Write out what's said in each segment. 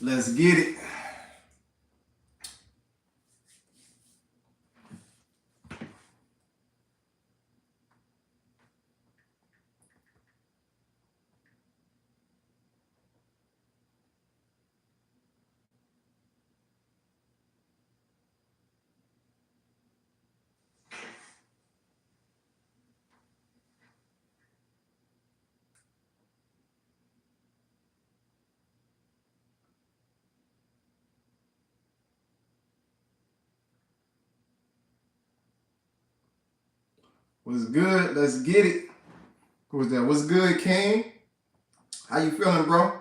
Let's get it. What's good? Let's get it. Who was that? What's good, King? How you feeling, bro?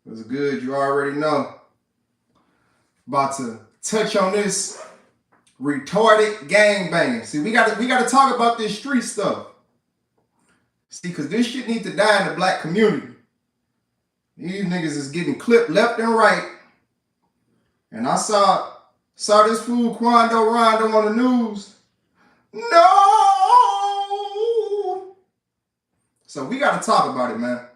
What's good? You already know. About to touch on this retarded gangbanging. See, we gotta talk about this street stuff. See, cause this shit needs to die in the black community. These niggas is getting clipped left and right. And I saw this fool Quando Rondo on the news. No! So we gotta talk about it, man.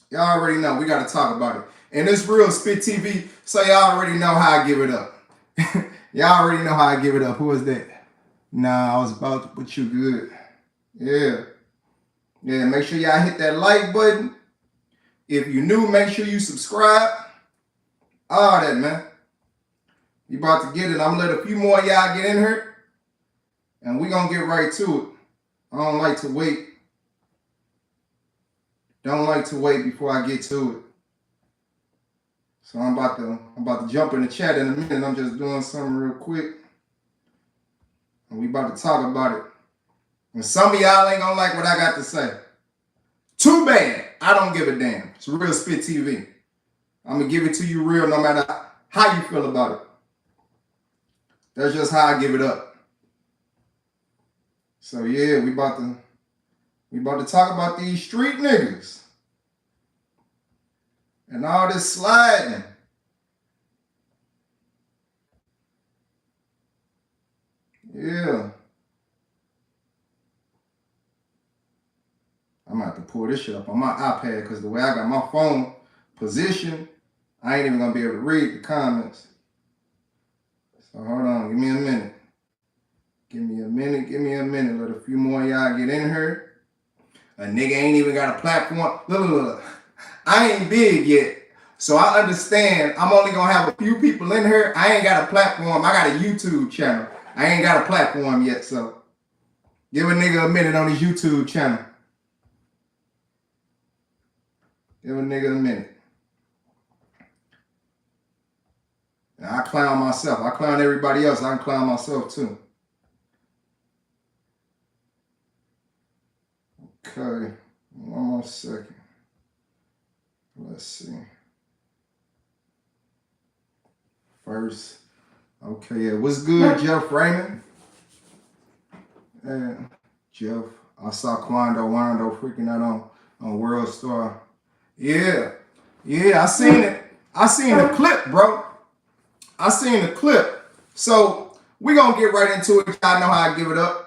Y'all already know we gotta talk about it. And it's real Spit TV, so y'all already know how I give it up. Y'all already know how I give it up. Who is that? Nah, I was about to put you good. Yeah. Yeah, make sure y'all hit that like button. If you're new, make sure you subscribe. All that, man. You about to get it. I'm gonna let a few more y'all get in here. And we gonna get right to it. I don't like to wait. Don't like to wait before I get to it. So I'm about to jump in the chat in a minute. I'm just doing something real quick. And we about to talk about it. And some of y'all ain't gonna like what I got to say. Too bad. I don't give a damn. It's Real Spit TV. I'm gonna give it to you real no matter how you feel about it. That's just how I give it up. So yeah, we about to talk about these street niggas. And all this sliding. Yeah. I'm about to pull this shit up on my iPad because the way I got my phone positioned, I ain't even gonna be able to read the comments. So hold on, give me a minute. Give me a minute. Let a few more of y'all get in here. A nigga ain't even got a platform. Look. I ain't big yet. So I understand I'm only gonna have a few people in here. I ain't got a platform. I got a YouTube channel. I ain't got a platform yet, so give a nigga a minute on his YouTube channel. Give a nigga a minute. And I clown myself. I clown everybody else. I can clown myself too. Okay, one more second. Let's see. First, okay, yeah. What's good, Jeff Raymond? Yeah, Jeff. I saw Quando Rondo freaking out on World Star. Yeah, I seen it. I seen the clip, bro. I seen the clip. So we gonna get right into it. Y'all know how I give it up.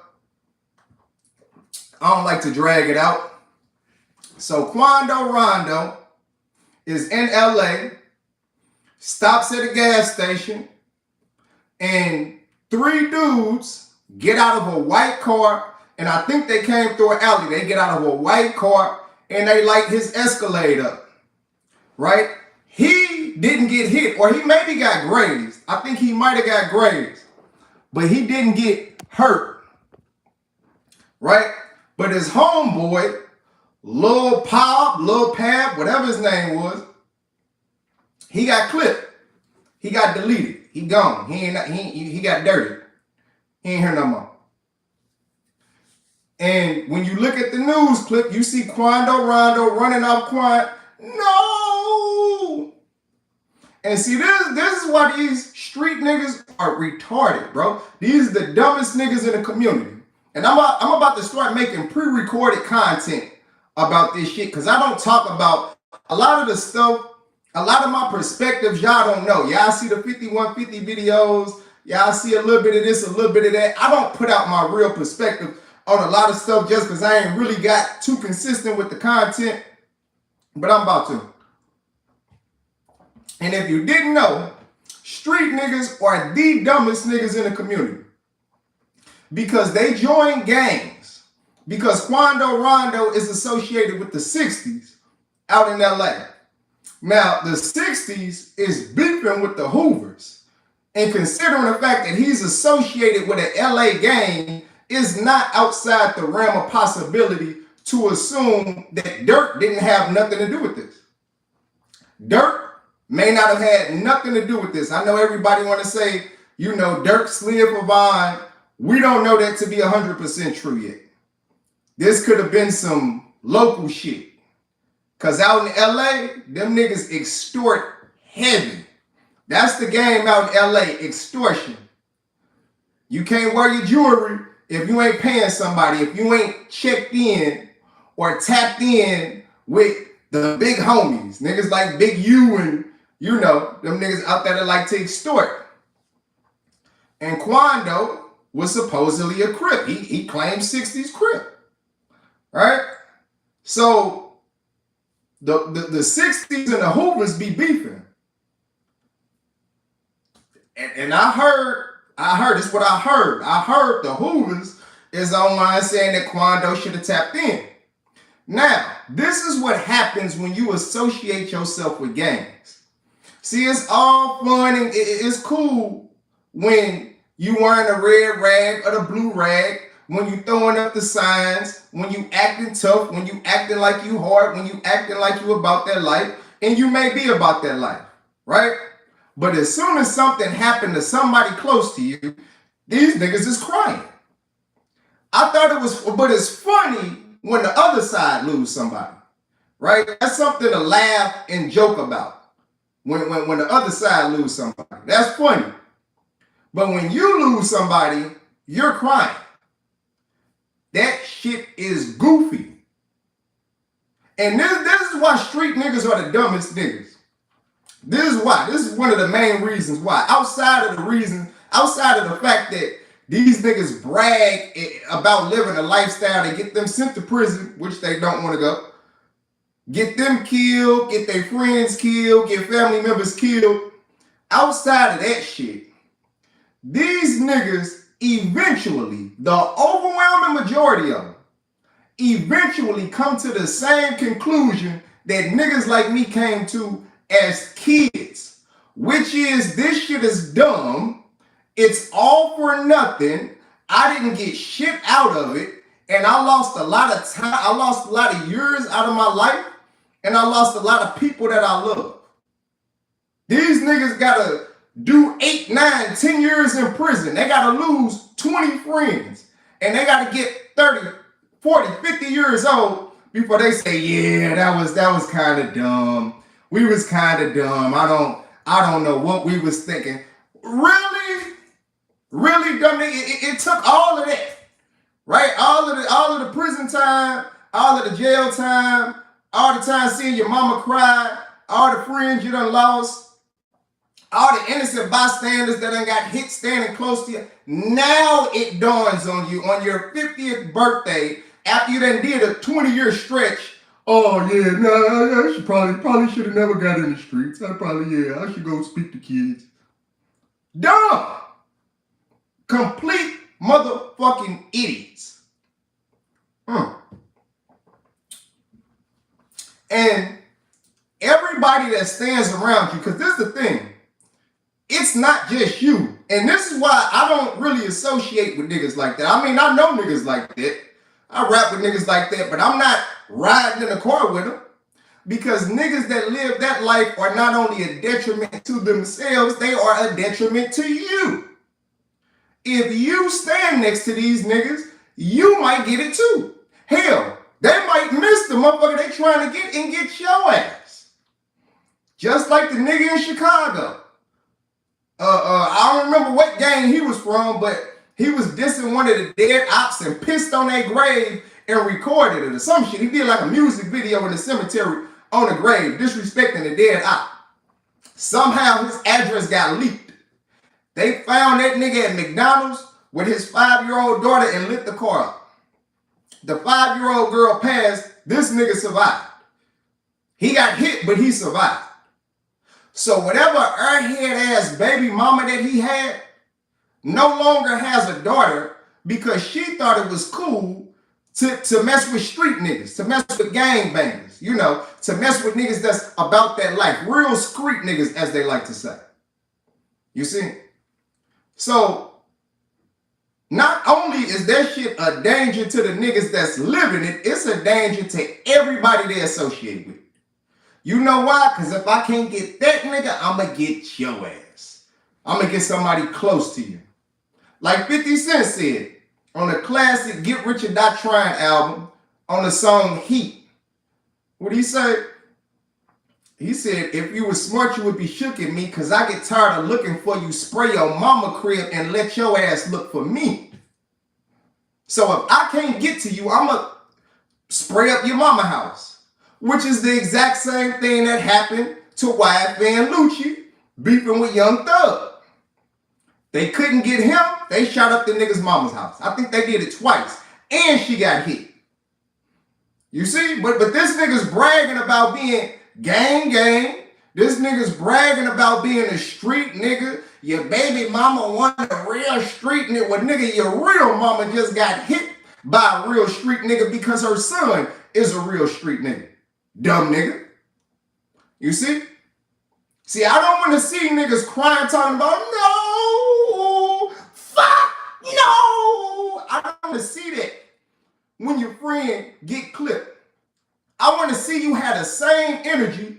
I don't like to drag it out. So Quando Rondo is in LA, stops at a gas station, and 3 dudes get out of a white car, and I think they came through an alley. They get out of a white car, and they light his Escalade up, right? He didn't get hit, or he maybe got grazed. I think he might have got grazed, but he didn't get hurt, right? But his homeboy, Lul Pab, whatever his name was, he got clipped. He got deleted. He gone. He got dirty. He ain't here no more. And when you look at the news clip, you see Quando Rondo running off Quando. No! And see, this is why these street niggas are retarded, bro. These are the dumbest niggas in the community. And I'm about to start making pre-recorded content about this shit, because I don't talk about a lot of the stuff, a lot of my perspectives y'all don't know. Y'all see the 5150 videos, y'all see a little bit of this, a little bit of that. I don't put out my real perspective on a lot of stuff just because I ain't really got too consistent with the content, but I'm about to. And if you didn't know, street niggas are the dumbest niggas in the community. Because they join gangs. Because Quando Rondo is associated with the 60s out in LA. Now, the 60s is beefing with the Hoovers. And considering the fact that he's associated with an LA gang is not outside the realm of possibility to assume that Durk didn't have nothing to do with this. Durk may not have had nothing to do with this. I know everybody want to say, you know, Durk slid for Vine. We don't know that to be 100% true yet. This could have been some local shit. Because out in LA, them niggas extort heavy. That's the game out in LA, extortion. You can't wear your jewelry if you ain't paying somebody, if you ain't checked in or tapped in with the big homies. Niggas like Big U and, you know, them niggas out there that like to extort. And Quando was supposedly a Crip. He claimed 60s Crip. Right? So the 60s and the Hoovers be beefing. And I heard, this is what I heard. I heard the Hoovers is online saying that Quando should have tapped in. Now, this is what happens when you associate yourself with gangs. See, it's all fun and it's cool when you wearing a red rag or the blue rag, when you throwing up the signs, when you acting tough, when you acting like you hard, when you acting like you about that life, and you may be about that life, right? But as soon as something happened to somebody close to you, these niggas is crying. I thought it was, but it's funny when the other side lose somebody, right? That's something to laugh and joke about. When the other side lose somebody, that's funny. But when you lose somebody, you're crying. That shit is goofy. And this is why street niggas are the dumbest niggas. This is why. This is one of the main reasons why. Outside of the fact that these niggas brag about living a lifestyle that get them sent to prison, which they don't want to go. Get them killed, get their friends killed, get family members killed. Outside of that shit, these niggas eventually, the overwhelming majority of them, eventually come to the same conclusion that niggas like me came to as kids, which is this shit is dumb, it's all for nothing, I didn't get shit out of it, and I lost a lot of time, I lost a lot of years out of my life, and I lost a lot of people that I love. These niggas gotta do 8, 9, 10 years in prison. They gotta lose 20 friends, and they gotta get 30, 40, 50 years old before they say, yeah, that was kind of dumb. We was kind of dumb. I don't know what we was thinking. Really? Really dumb? It took all of that, right? All of the prison time, all of the jail time, all the time seeing your mama cry, all the friends you done lost, all the innocent bystanders that done got hit standing close to you. Now it dawns on you on your 50th birthday after you done did a 20-year stretch. Oh yeah, no, I should probably should have never got in the streets. I should go speak to kids. Dumb. Complete motherfucking idiots. And everybody that stands around you, because this is the thing, it's not just you. And this is why I don't really associate with niggas like that. I mean, I know niggas like that. I rap with niggas like that, but I'm not riding in a car with them. Because niggas that live that life are not only a detriment to themselves, they are a detriment to you. If you stand next to these niggas, you might get it too. Hell, they might miss the motherfucker they trying to get and get your ass. Just like the nigga in Chicago. I don't remember what gang he was from, but he was dissing one of the dead ops and pissed on their grave and recorded it or some shit. He did like a music video in the cemetery on the grave, disrespecting the dead op. Somehow his address got leaked. They found that nigga at McDonald's with his 5-year-old daughter and lit the car up. The 5-year-old girl passed, this nigga survived. He got hit, but he survived. So whatever airhead ass baby mama that he had no longer has a daughter because she thought it was cool to mess with street niggas, to mess with gangbangers, you know, to mess with niggas that's about that life. Real street niggas, as they like to say. You see? So, not only is that shit a danger to the niggas that's living it, it's a danger to everybody they associate with. You know why? Because if I can't get that nigga, I'm going to get your ass. I'm going to get somebody close to you. Like 50 Cent said on the classic Get Rich or Die Trying album on the song Heat. What did he say? He said, if you were smart, you would be shook at me because I get tired of looking for you, spray your mama crib and let your ass look for me. So if I can't get to you, I'm going to spray up your mama house, which is the exact same thing that happened to Wyatt Van Lucci beefing with Young Thug. They couldn't get him. They shot up the nigga's mama's house. I think they did it twice. And she got hit. You see? But this nigga's bragging about being gang. This nigga's bragging about being a street nigga. Your baby mama wanted a real street nigga. Well, nigga, your real mama just got hit by a real street nigga because her son is a real street nigga. Dumb nigga. You see? See, I don't want to see niggas crying talking about, no, fuck, no. I don't want to see that when your friend get clipped. I want to see you have the same energy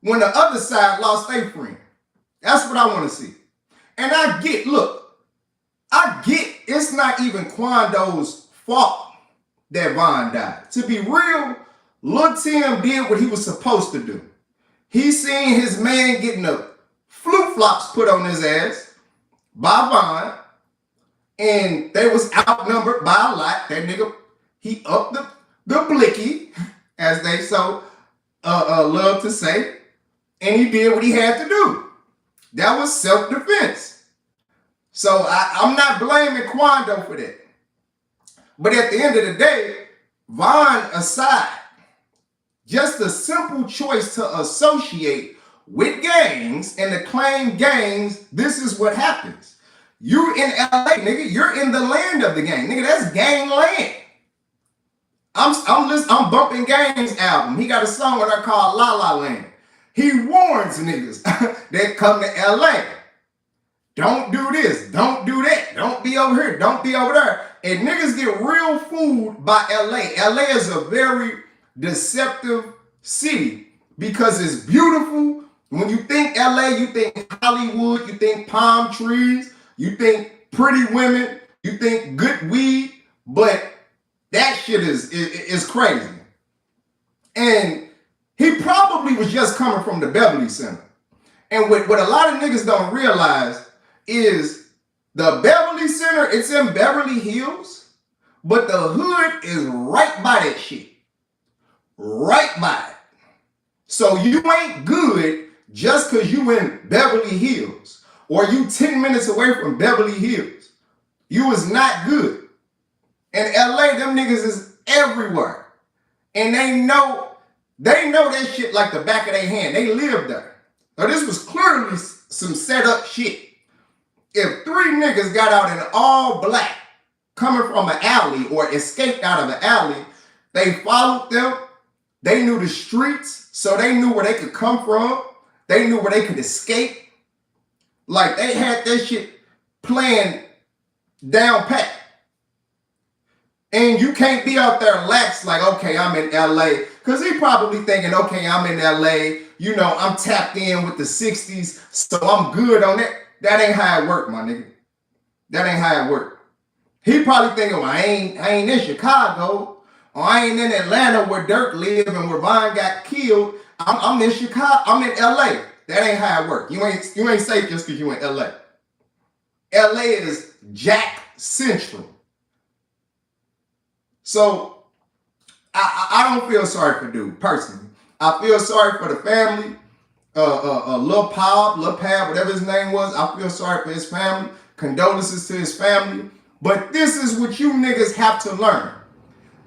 when the other side lost their friend. That's what I want to see. And I get it's not even Quando's fault that Von died. To be real, Lil Tim did what he was supposed to do. He seen his man getting the flip-flops put on his ass by Von, and they was outnumbered by a lot. That nigga, he upped the blicky, as they so love to say, and he did what he had to do. That was self-defense. So I'm not blaming Quando for that. But at the end of the day, Von aside, just a simple choice to associate with gangs and to claim gangs, this is what happens. You're in LA, nigga. You're in the land of the gang. Nigga, that's gang land. I'm bumping Gang's album. He got a song on there called La La Land. He warns niggas that come to LA. Don't do this. Don't do that. Don't be over here. Don't be over there. And niggas get real fooled by LA. LA is a very deceptive city because it's beautiful. When you think LA, you think Hollywood, you think palm trees, you think pretty women, you think good weed, but that shit is crazy. And he probably was just coming from the Beverly Center. And what a lot of niggas don't realize is the Beverly Center, it's in Beverly Hills, but the hood is right by that shit. Right by it. So you ain't good just because you in Beverly Hills or you 10 minutes away from Beverly Hills. You is not good. In LA, them niggas is everywhere. And they know that shit like the back of their hand. They live there. Now this was clearly some set up shit. If 3 niggas got out in all black coming from an alley or escaped out of an alley, they followed them. They knew the streets, so they knew where they could come from. They knew where they could escape. Like, they had that shit planned down pat. And you can't be out there lax like, okay, I'm in LA. Because he probably thinking, okay, I'm in LA. You know, I'm tapped in with the 60s, so I'm good on that. That ain't how it work, my nigga. That ain't how it work. He probably thinking, well, I ain't in Chicago. Or I ain't in Atlanta where Durk lived and where Vine got killed. I'm in Chicago. I'm in LA. That ain't how it work. You ain't safe just because you in LA. LA is Jack Central. So I don't feel sorry for dude personally. I feel sorry for the family. Lul Pab, whatever his name was. I feel sorry for his family. Condolences to his family. But this is what you niggas have to learn.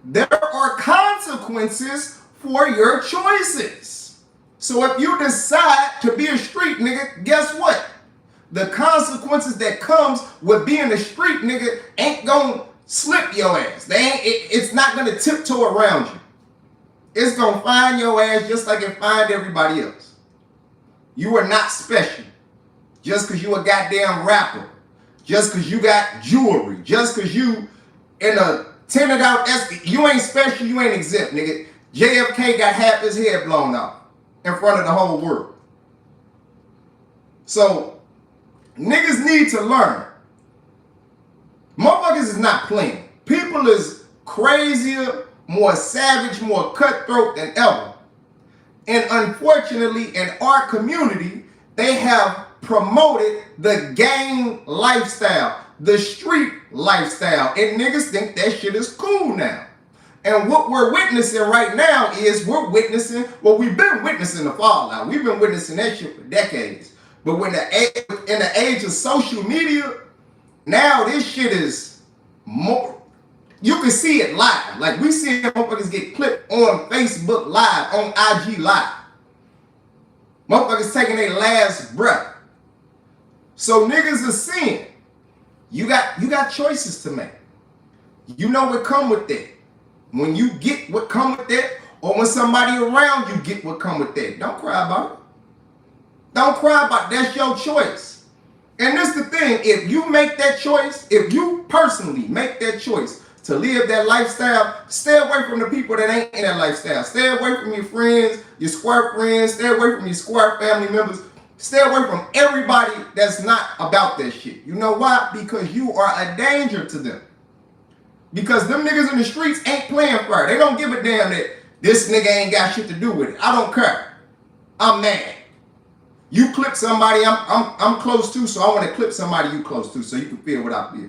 There are consequences for your choices. So if you decide to be a street nigga, guess what? The consequences that comes with being a street nigga ain't gonna slip your ass. It's not gonna tiptoe around you. It's gonna find your ass just like it find everybody else. You are not special. Just because you a goddamn rapper. Just because you got jewelry. Just because you in a tinted out escort. You ain't special, you ain't exempt, nigga. JFK got half his head blown off in front of the whole world. So, niggas need to learn. Motherfuckers is not playing. People is crazier, more savage, more cutthroat than ever. And unfortunately, in our community, they have promoted the gang lifestyle, the street lifestyle. And niggas think that shit is cool now. And what we're witnessing right now is we've been witnessing the fallout. We've been witnessing that shit for decades. But in the age of social media, now this shit is more, you can see it live. Like we see motherfuckers get clipped on Facebook Live, on IG Live. Motherfuckers taking their last breath. So niggas are seeing. You got choices to make. You know what come with that. When you get what come with that, or when somebody around you get what come with that, don't cry about it. Don't cry about it. That's your choice. And this the thing, if you make that choice, if you personally make that choice to live that lifestyle, stay away from the people that ain't in that lifestyle. Stay away from your friends, your square friends, stay away from your square family members. Stay away from everybody that's not about that shit. You know why? Because you are a danger to them. Because them niggas in the streets ain't playing fair. They don't give a damn that this nigga ain't got shit to do with it. I don't care. I'm mad. You clip somebody I'm close to, so I want to clip somebody you close to so you can feel what I feel.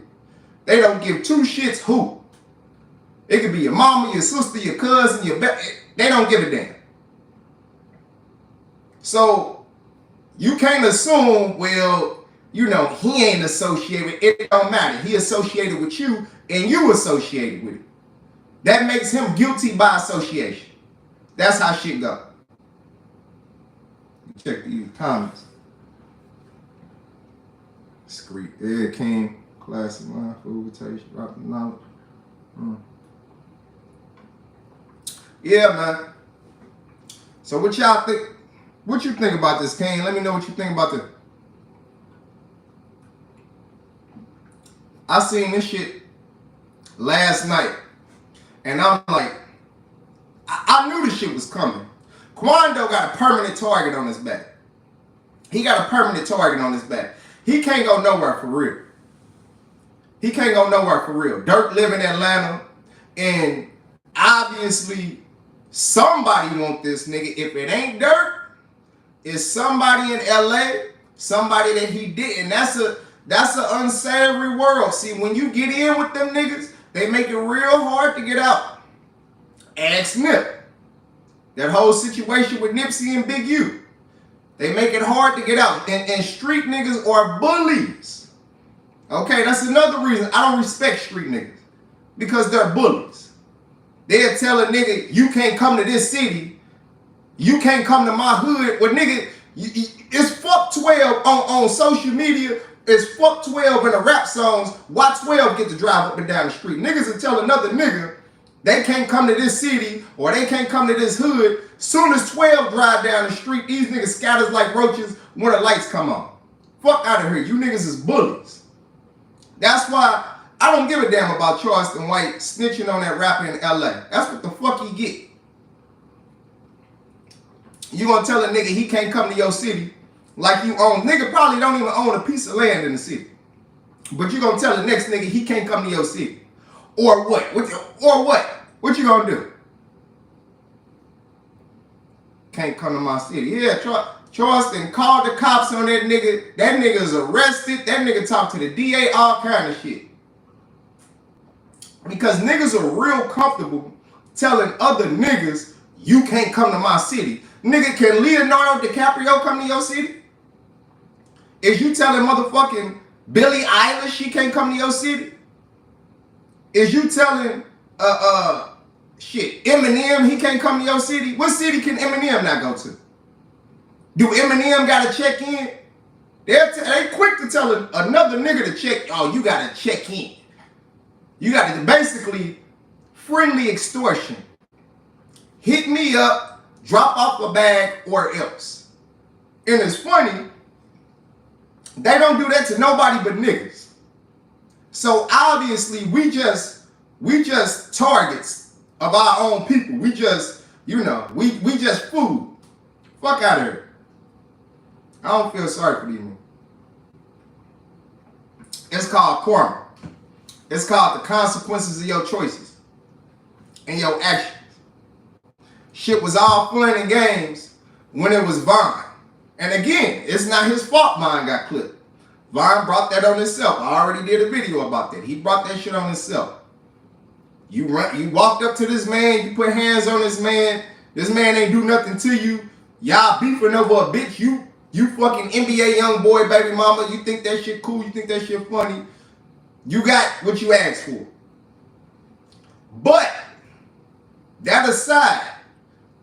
They don't give two shits who. It could be your mama, your sister, your cousin, they don't give a damn. So you can't assume, well, you know, he ain't associated with it. It don't matter. He associated with you and you associated with it. That makes him guilty by association. That's how shit go. Check these comments. Discreet. Ed King. Classic line. Food taste. Dropping knowledge. Yeah, man. So what y'all think? What you think about this, King? Let me know what you think about this. I seen this shit last night. And I'm like, I knew this shit was coming. Quando got a permanent target on his back. He got a permanent target on his back. He can't go nowhere for real. He can't go nowhere for real. Durk live in Atlanta. And obviously, somebody want this nigga. If it ain't Durk, it's somebody in LA, somebody that he didn't. That's an unsavory world. See, when you get in with them niggas, they make it real hard to get out. Ask Nip. That whole situation with Nipsey and Big U. They make it hard to get out. And street niggas are bullies. Okay, that's another reason I don't respect street niggas. Because they're bullies. They'll tell a nigga, you can't come to this city. You can't come to my hood. Well, nigga, it's fuck 12 on social media. It's fuck 12 in the rap songs. Why 12 get to drive up and down the street? Niggas will tell another nigga they can't come to this city or they can't come to this hood. Soon as 12 drive down the street, these niggas scatters like roaches when the lights come on. Fuck out of here. You niggas is bullies. That's why I don't give a damn about Charleston White snitching on that rapper in LA. That's what the fuck he get. You gonna tell a nigga he can't come to your city like you own. Nigga probably don't even own a piece of land in the city. But you gonna tell the next nigga he can't come to your city. Or what? Or what? What you gonna do? Can't come to my city. Yeah, Charleston called the cops on that nigga. That nigga's arrested. That nigga talked to the DA, all kind of shit. Because niggas are real comfortable telling other niggas, you can't come to my city. Nigga, can Leonardo DiCaprio come to your city? Is you telling motherfucking Billie Eilish she can't come to your city? Is you telling Eminem he can't come to your city? What city can Eminem not go to? Do Eminem got to check in? They quick to tell another nigga to check. Oh, you got to check in. You got to basically friendly extortion. Hit me up, drop off a bag, or else. And it's funny, they don't do that to nobody but niggas. So obviously we just targets of our own people. We just, we just food. Fuck out of here. I don't feel sorry for these niggas. It's called karma. It's called the consequences of your choices and your actions. Shit was all fun and games when it was Vine. And again, it's not his fault Vine got clipped. Vine brought that on himself. I already did a video about that. He brought that shit on himself. You walked up to this man, you put hands on this man ain't do nothing to you. Y'all beefing over a bitch. You fucking NBA young boy, baby mama. You think that shit cool. You think that shit funny. You got what you asked for. But, that aside,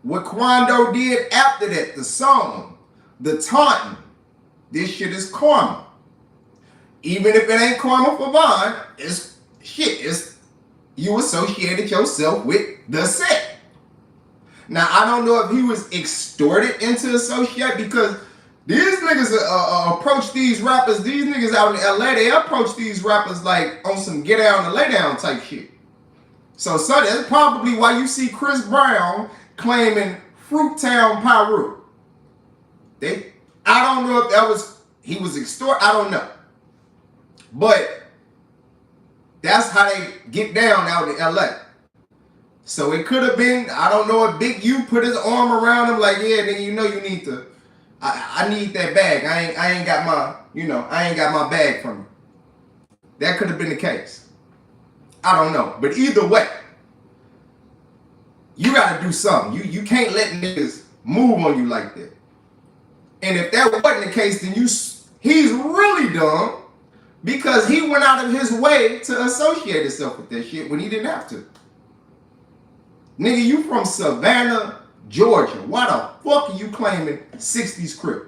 what Quando did after that, the song, the taunting, this shit is karma. Even if it ain't karma for Vine, it's you associated yourself with the set. Now, I don't know if he was extorted into associate, because these niggas approach these rappers, these niggas out in LA, they approach these rappers like on some get down and lay down type shit. So that's probably why you see Chris Brown claiming Fruittown Pyru. I don't know if he was extorted, I don't know. But that's how they get down out in LA. So it could have been, I don't know if Big U put his arm around him like, yeah, nigga, you need to, I need that bag. I ain't got my bag from you. That could have been the case. I don't know. But either way, you gotta do something. You can't let niggas move on you like that. And if that wasn't the case, then he's really dumb, because he went out of his way to associate himself with that shit when he didn't have to. Nigga, you from Savannah, Georgia. Why the fuck are you claiming 60s Crip?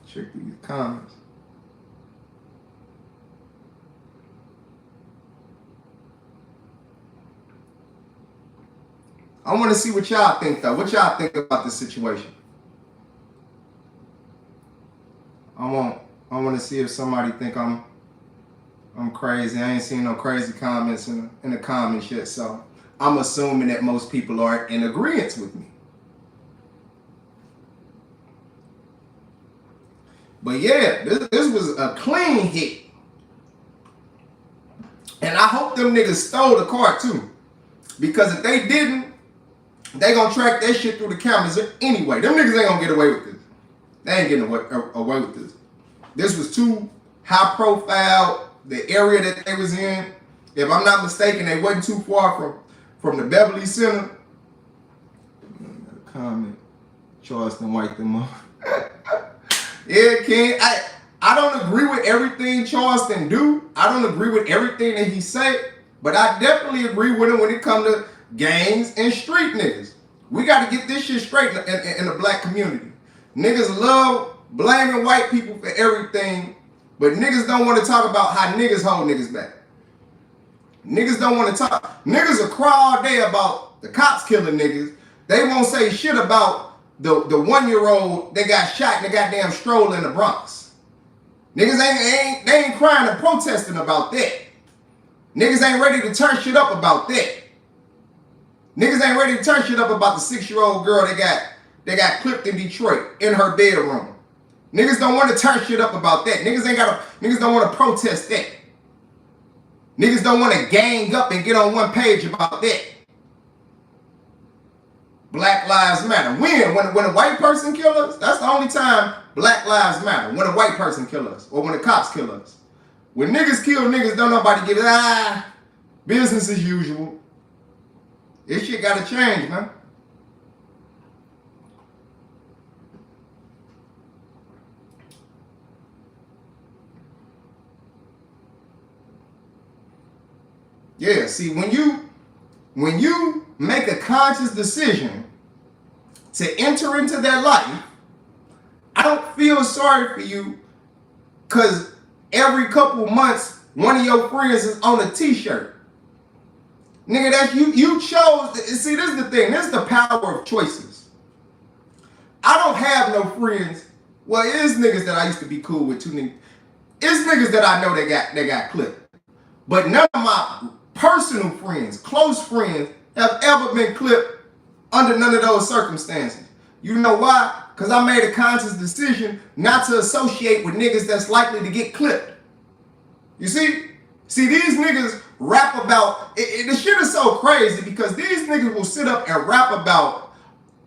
Check these comments. I want to see what y'all think, though. What y'all think about this situation? I want to see if somebody think I'm crazy. I ain't seen no crazy comments in the comments yet, so I'm assuming that most people are in agreement with me. But yeah, this was a clean hit. And I hope them niggas stole the car too. Because if they didn't, they gonna track that shit through the cameras anyway. Them niggas ain't gonna get away with this. They ain't getting away with this. This was too high profile. The area that they was in, if I'm not mistaken, they wasn't too far from the Beverly Center. Comment. Charleston White them up. Yeah, King. I don't agree with everything Charleston do. I don't agree with everything that he say, but I definitely agree with him when it comes to gangs and street niggas. We got to get this shit straight in the black community. Niggas love blaming white people for everything, but niggas don't want to talk about how niggas hold niggas back. Niggas don't want to talk. Niggas will cry all day about the cops killing niggas. They won't say shit about the 1-year-old that got shot in the goddamn stroll in the Bronx. Niggas ain't crying and protesting about that. Niggas ain't ready to turn shit up about that. Niggas ain't ready to turn shit up about the 6-year-old girl that got clipped in Detroit in her bedroom. Niggas don't want to turn shit up about that. Niggas don't want to protest that. Niggas don't want to gang up and get on one page about that. Black Lives Matter. When a white person kill us, that's the only time Black Lives Matter. When a white person kill us or when the cops kill us. When niggas kill niggas, don't nobody give it, business as usual. This shit gotta change, man. Yeah, see, when you make a conscious decision to enter into their life, I don't feel sorry for you because every couple months, one of your friends is on a t-shirt. Nigga, that's you chose. See, this is the thing. This is the power of choices. I don't have no friends. Well, it is niggas that I used to be cool with too. Niggas. It's niggas that I know that got clipped. But none of my personal friends, close friends, have ever been clipped under none of those circumstances. You know why? Because I made a conscious decision not to associate with niggas that's likely to get clipped. You see? See, these niggas rap about, the shit is so crazy because these niggas will sit up and rap about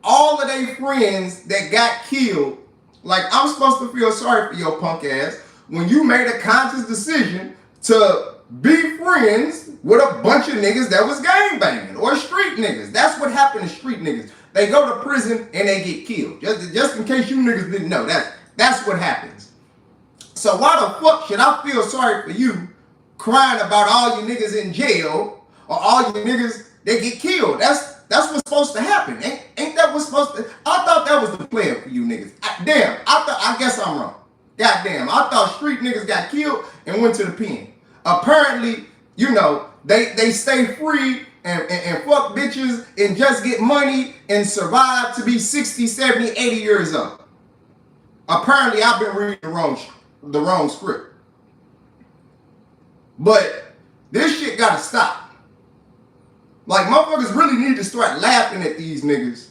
all of their friends that got killed. Like, I'm supposed to feel sorry for your punk ass when you made a conscious decision to be friends with a bunch of niggas that was gangbanging or street niggas. That's what happened to street niggas. They go to prison and they get killed. Just in case you niggas didn't know, that's what happens. So why the fuck should I feel sorry for you crying about all you niggas in jail or all you niggas that get killed? That's what's supposed to happen. Ain't that what's supposed to? I thought that was the plan for you niggas. I guess I'm wrong. Goddamn, I thought street niggas got killed and went to the pen. Apparently, you know, they stay free and fuck bitches and just get money and survive to be 60, 70, 80 years old. Apparently, I've been reading the wrong script. But this shit gotta stop. Like, motherfuckers really need to start laughing at these niggas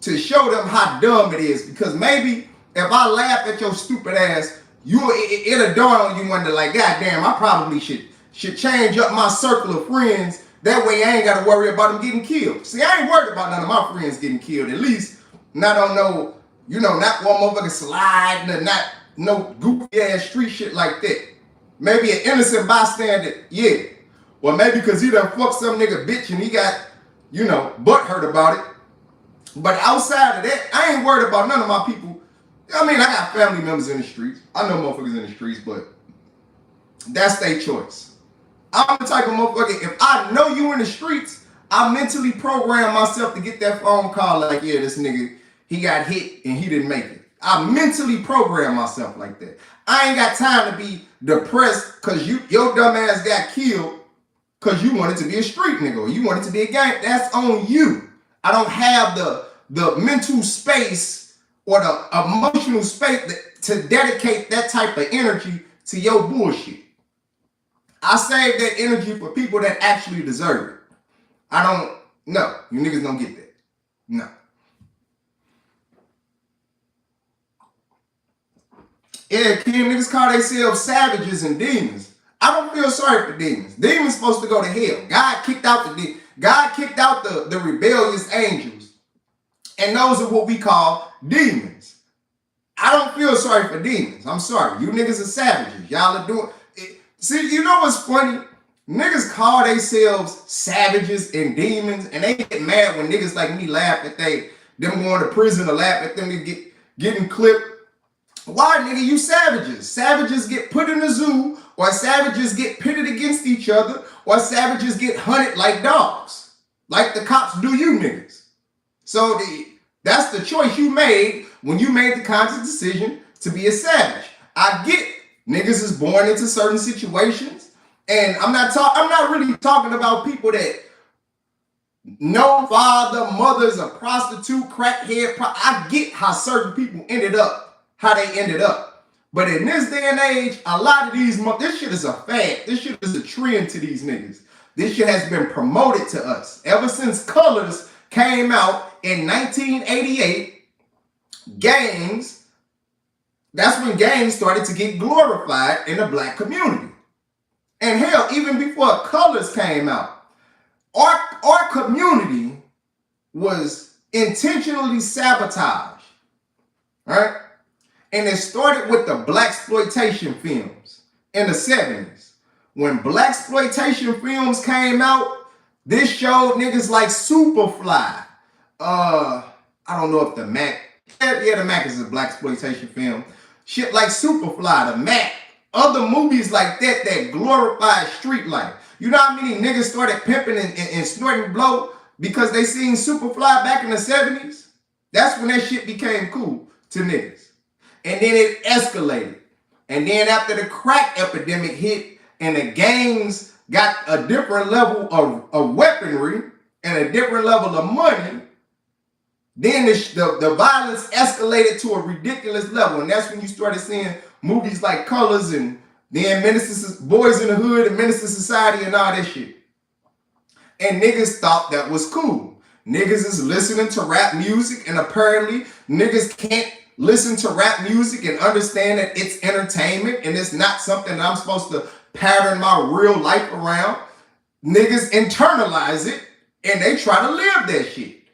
to show them how dumb it is. Because maybe if I laugh at your stupid ass, it'll dawn on you one day like, goddamn, I probably should change up my circle of friends. That way I ain't got to worry about them getting killed. See, I ain't worried about none of my friends getting killed. At least not on no, not one motherfucker slide, not no goofy ass street shit like that. Maybe an innocent bystander, yeah. Or maybe because he done fucked some nigga bitch and he got, butt hurt about it. But outside of that, I ain't worried about none of my people. I mean, I got family members in the streets. I know motherfuckers in the streets, but that's their choice. I'm the type of motherfucker, if I know you in the streets, I mentally program myself to get that phone call like, yeah, this nigga, he got hit and he didn't make it. I mentally program myself like that. I ain't got time to be depressed because your dumb ass got killed because you wanted to be a street nigga or you wanted to be a gang. That's on you. I don't have the mental space or the emotional space to dedicate that type of energy to your bullshit. I save that energy for people that actually deserve it. No, you niggas don't get that. No. Yeah, Kim, niggas call themselves savages and demons. I don't feel sorry for demons. Demons supposed to go to hell. God kicked out the rebellious angels. And those are what we call demons. I don't feel sorry for demons. I'm sorry. You niggas are savages. Y'all are doing it. See, you know what's funny? Niggas call themselves savages and demons, and they get mad when niggas like me laugh at them going to prison or laugh at them getting clipped. Why, nigga, you savages? Savages get put in the zoo, or savages get pitted against each other, or savages get hunted like dogs. Like the cops do you niggas. So that's the choice you made when you made the conscious decision to be a savage. I get niggas is born into certain situations, and I'm not really talking about people that no father, mother's a prostitute, crackhead. I get how certain people ended up. How they ended up. But in this day and age, a lot of this shit is a fad. This shit is a trend to these niggas. This shit has been promoted to us. Ever since Colors came out in 1988, that's when gangs started to get glorified in the black community. And hell, even before Colors came out, our community was intentionally sabotaged. All right? And it started with the blaxploitation films in the 70s. When blaxploitation films came out, this showed niggas like Superfly. I don't know if the Mac. Yeah, the Mac is a blaxploitation film. Shit like Superfly, the Mac, other movies like that glorify street life. You know how many niggas started pimping and snorting blow? because they seen Superfly back in the 70s. That's when that shit became cool to niggas. And then it escalated. And then after the crack epidemic hit and the gangs got a different level of weaponry and a different level of money, then the violence escalated to a ridiculous level. And that's when you started seeing movies like Colors and then Boys in the Hood and Menace to Society and all that shit. And niggas thought that was cool. Niggas is listening to rap music, and apparently niggas can't listen to rap music and understand that it's entertainment and it's not something that I'm supposed to pattern my real life around. Niggas internalize it and they try to live that shit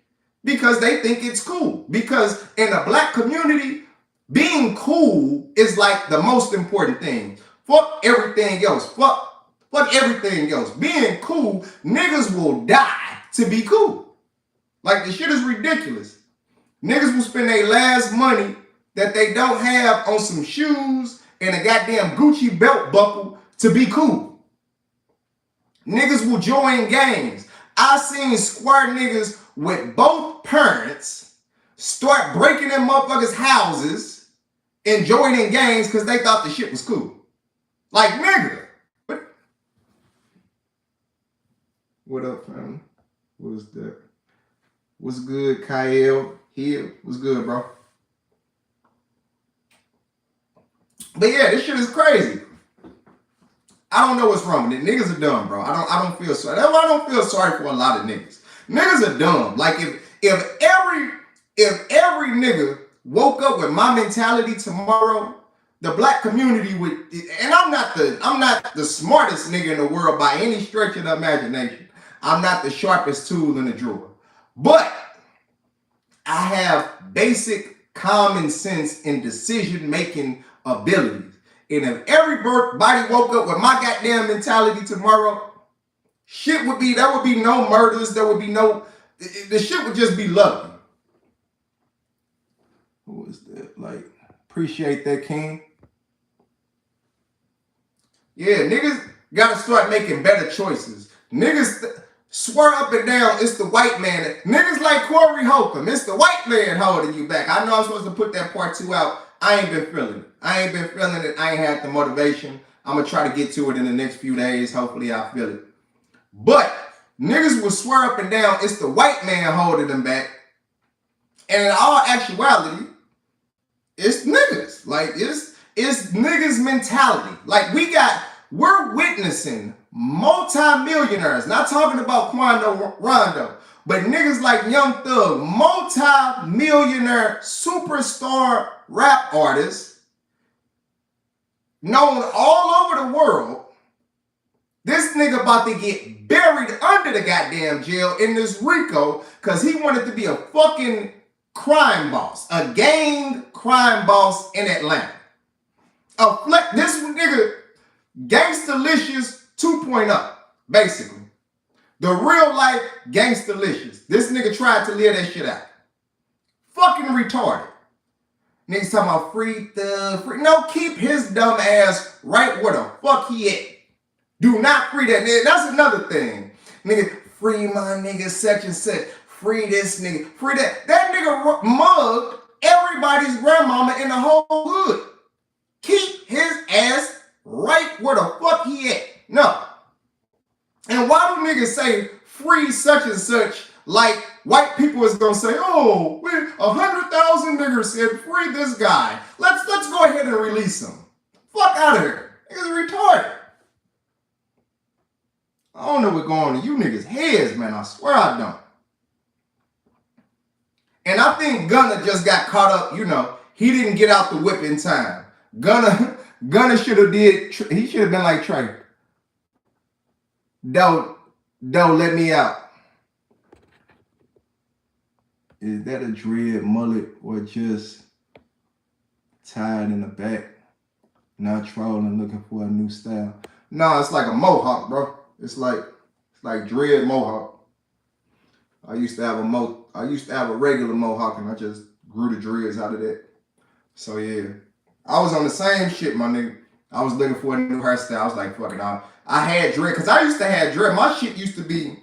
because they think it's cool. Because in the black community, being cool is like the most important thing. Fuck everything else. Fuck everything else. Being cool, niggas will die to be cool. Like, the shit is ridiculous. Niggas will spend their last money that they don't have on some shoes and a goddamn Gucci belt buckle to be cool. Niggas will join gangs. I seen square niggas with both parents start breaking them motherfuckers' houses and joining gangs because they thought the shit was cool. Like, nigga. What up, family? What's that? What's good, Kyle? Hill? What's good, bro? But yeah, this shit is crazy. I don't know what's wrong with it. Niggas are dumb, bro. I don't feel sorry. That's why I don't feel sorry for a lot of niggas. Niggas are dumb. Like, if every nigga woke up with my mentality tomorrow, the black community would, and I'm not the smartest nigga in the world by any stretch of the imagination. I'm not the sharpest tool in the drawer. But I have basic common sense and decision-making abilities. And if everybody woke up with my goddamn mentality tomorrow, there would be no murders, the shit would just be lovely. Who is that? Like, appreciate that, King. Yeah, niggas gotta start making better choices. Niggas swear up and down it's the white man. Niggas like Corey Holcomb, it's the white man holding you back. I know I'm supposed to put that part 2 out. I ain't been feeling it. I ain't had the motivation. I'm gonna try to get to it in the next few days. Hopefully I feel it. But niggas will swear up and down it's the white man holding them back. And in all actuality, it's niggas. Like, it's niggas mentality. Like, we're witnessing multi-millionaires, not talking about Quando Rondo, but niggas like Young Thug, multi-millionaire superstar rap artists, known all over the world. This nigga about to get buried under the goddamn jail in this RICO because he wanted to be a fucking crime boss, a gang crime boss in Atlanta. This nigga, Gangstalicious 2.0, basically. The real life Gangstalicious. This nigga tried to live that shit out. Fucking retarded. Niggas talking about free. No, keep his dumb ass right where the fuck he at. Do not free that nigga. That's another thing. Nigga, free my nigga such and such. Free this nigga. Free that. That nigga mugged everybody's grandmama in the whole hood. Keep his ass right where the fuck he at. No. And why do niggas say free such and such like white people is gonna say, oh, 100,000 niggas said free this guy. Let's go ahead and release him. Fuck out of here. Niggas retarded. I don't know what's going on in you niggas' heads, man. I swear I don't. And I think Gunna just got caught up, he didn't get out the whip in time. Gunna should have he should have been like Trey. Don't let me out. Is that a dread mullet or just tied in the back? Not trolling, looking for a new style. No, it's like a mohawk, bro. It's like dread mohawk. I used to have a regular mohawk and I just grew the dreads out of that. So yeah. I was on the same shit, my nigga. I was looking for a new hairstyle. I was like, fuck it, I had dread, because I used to have dread. My shit used to be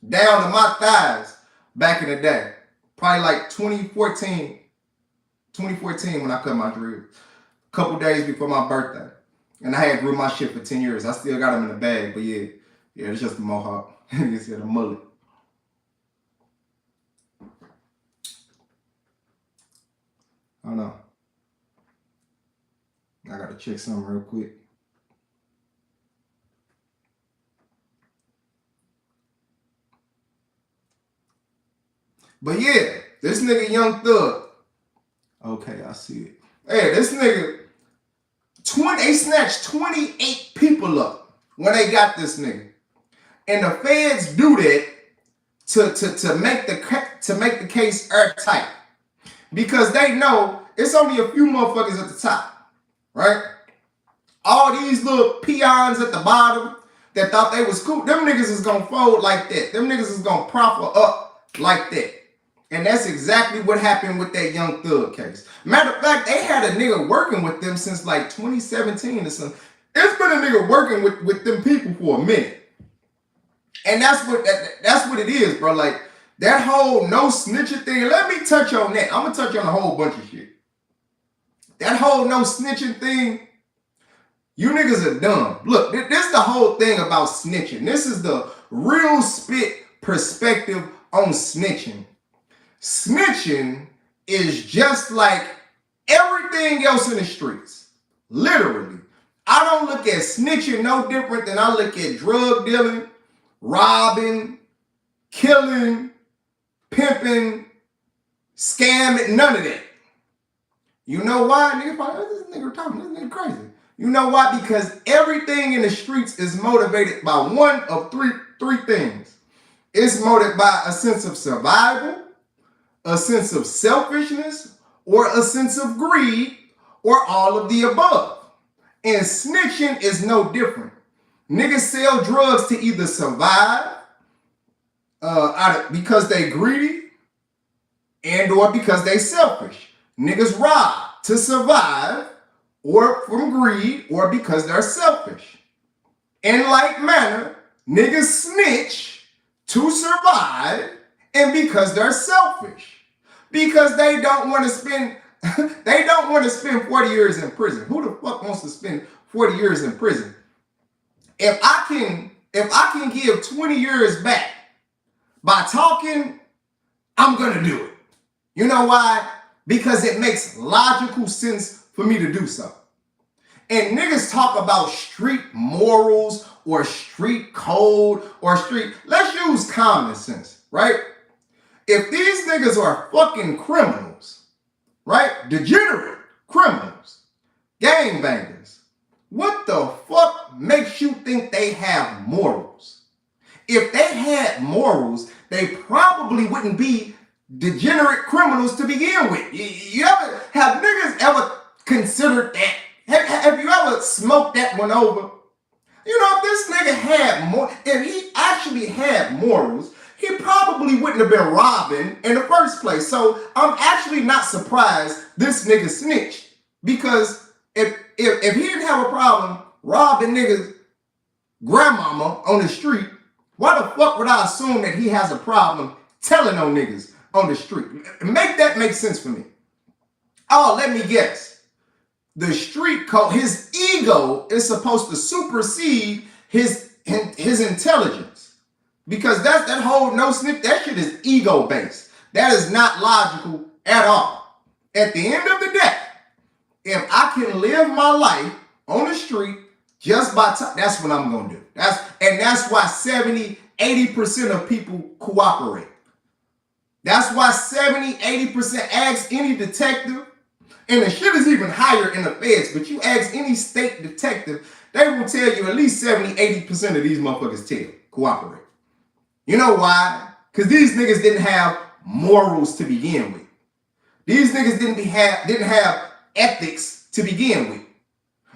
down to my thighs back in the day. Probably like 2014 when I cut my dreads. A couple days before my birthday. And I had grew my shit for 10 years. I still got them in the bag, but yeah, it's just a mohawk. You see the mullet. I don't know. I gotta check something real quick. But yeah, this nigga Young Thug. Okay, I see it. Hey, this nigga, they snatched 28 people up when they got this nigga. And the feds do that to make the case airtight. Because they know it's only a few motherfuckers at the top, right? All these little peons at the bottom that thought they was cool, them niggas is gonna fold like that. Them niggas is gonna proffer up like that. And that's exactly what happened with that Young Thug case. Matter of fact, they had a nigga working with them since like 2017 or something. It's been a nigga working with them people for a minute. And that's what it is, bro. Like, that whole no snitching thing, let me touch on that. I'm gonna touch on a whole bunch of shit. That whole no snitching thing, you niggas are dumb. Look, this is the whole thing about snitching. This is the real spit perspective on snitching. Snitching is just like everything else in the streets. Literally. I don't look at snitching no different than I look at drug dealing, robbing, killing, pimping, scamming, none of that. You know why? Nigga, this nigga talking, this nigga crazy. You know why? Because everything in the streets is motivated by one of three things. It's motivated by a sense of survival, a sense of selfishness, or a sense of greed, or all of the above. And snitching is no different. Niggas sell drugs to either survive, because they greedy, and or because they selfish. Niggas rob to survive, or from greed, or because they're selfish. In like manner, niggas snitch to survive, and because they're selfish. Because they don't want to spend 40 years in prison. Who the fuck wants to spend 40 years in prison? If I can give 20 years back by talking, I'm gonna do it. You know why? Because it makes logical sense for me to do so. And niggas talk about street morals or street code or let's use common sense, right? If these niggas are fucking criminals, right? Degenerate criminals, gangbangers, what the fuck makes you think they have morals? If they had morals, they probably wouldn't be degenerate criminals to begin with. Have niggas ever considered that? Have you ever smoked that one over? You know, if this nigga if he actually had morals, he probably wouldn't have been robbing in the first place. So I'm actually not surprised this nigga snitched. Because if he didn't have a problem robbing niggas' grandmama on the street, why the fuck would I assume that he has a problem telling on niggas on the street? Make that make sense for me. Oh, let me guess. The street code, his ego is supposed to supersede his intelligence. Because that whole no snitch, that shit is ego based. That is not logical at all. At the end of the day, if I can live my life on the street just by that's what I'm gonna do. That's why 70-80% of people cooperate. That's why 70-80% ask any detective, and the shit is even higher in the feds, but you ask any state detective, they will tell you at least 70-80% of these motherfuckers cooperate. You know why? Because these niggas didn't have morals to begin with. These niggas didn't have ethics to begin with.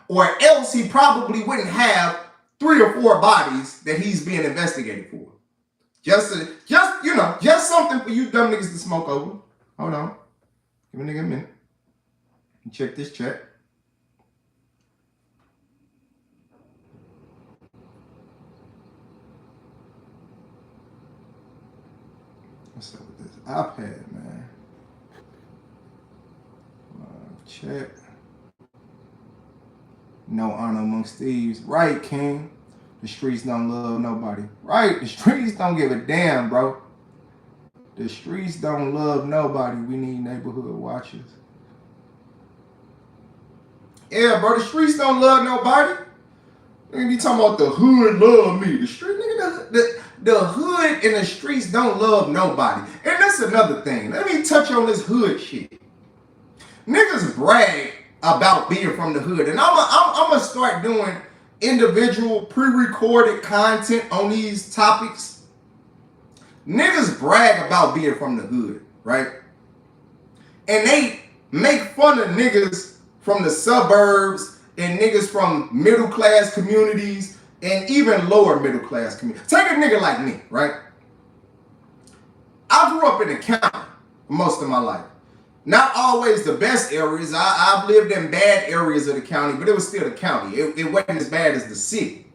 Or else he probably wouldn't have 3 or 4 bodies that he's being investigated for. Just something for you dumb niggas to smoke over. Hold on. Give a nigga a minute. Check this chat. What's up with this iPad, man? Check. No honor amongst thieves. Right, King. The streets don't love nobody. Right, the streets don't give a damn, bro. The streets don't love nobody. We need neighborhood watchers. Yeah, bro, the streets don't love nobody. Nigga be talking about the hood love me. The street, nigga, the hood and the streets don't love nobody. And that's another thing. Let me touch on this hood shit. Niggas brag about being from the hood. And I'm gonna start doing individual pre-recorded content on these topics. Niggas brag about being from the hood, right? And they make fun of niggas from the suburbs and niggas from middle class communities and even lower middle class communities. Take a nigga like me, right? I grew up in the county most of my life. Not always the best areas. I've lived in bad areas of the county, but it was still the county. It wasn't as bad as the city.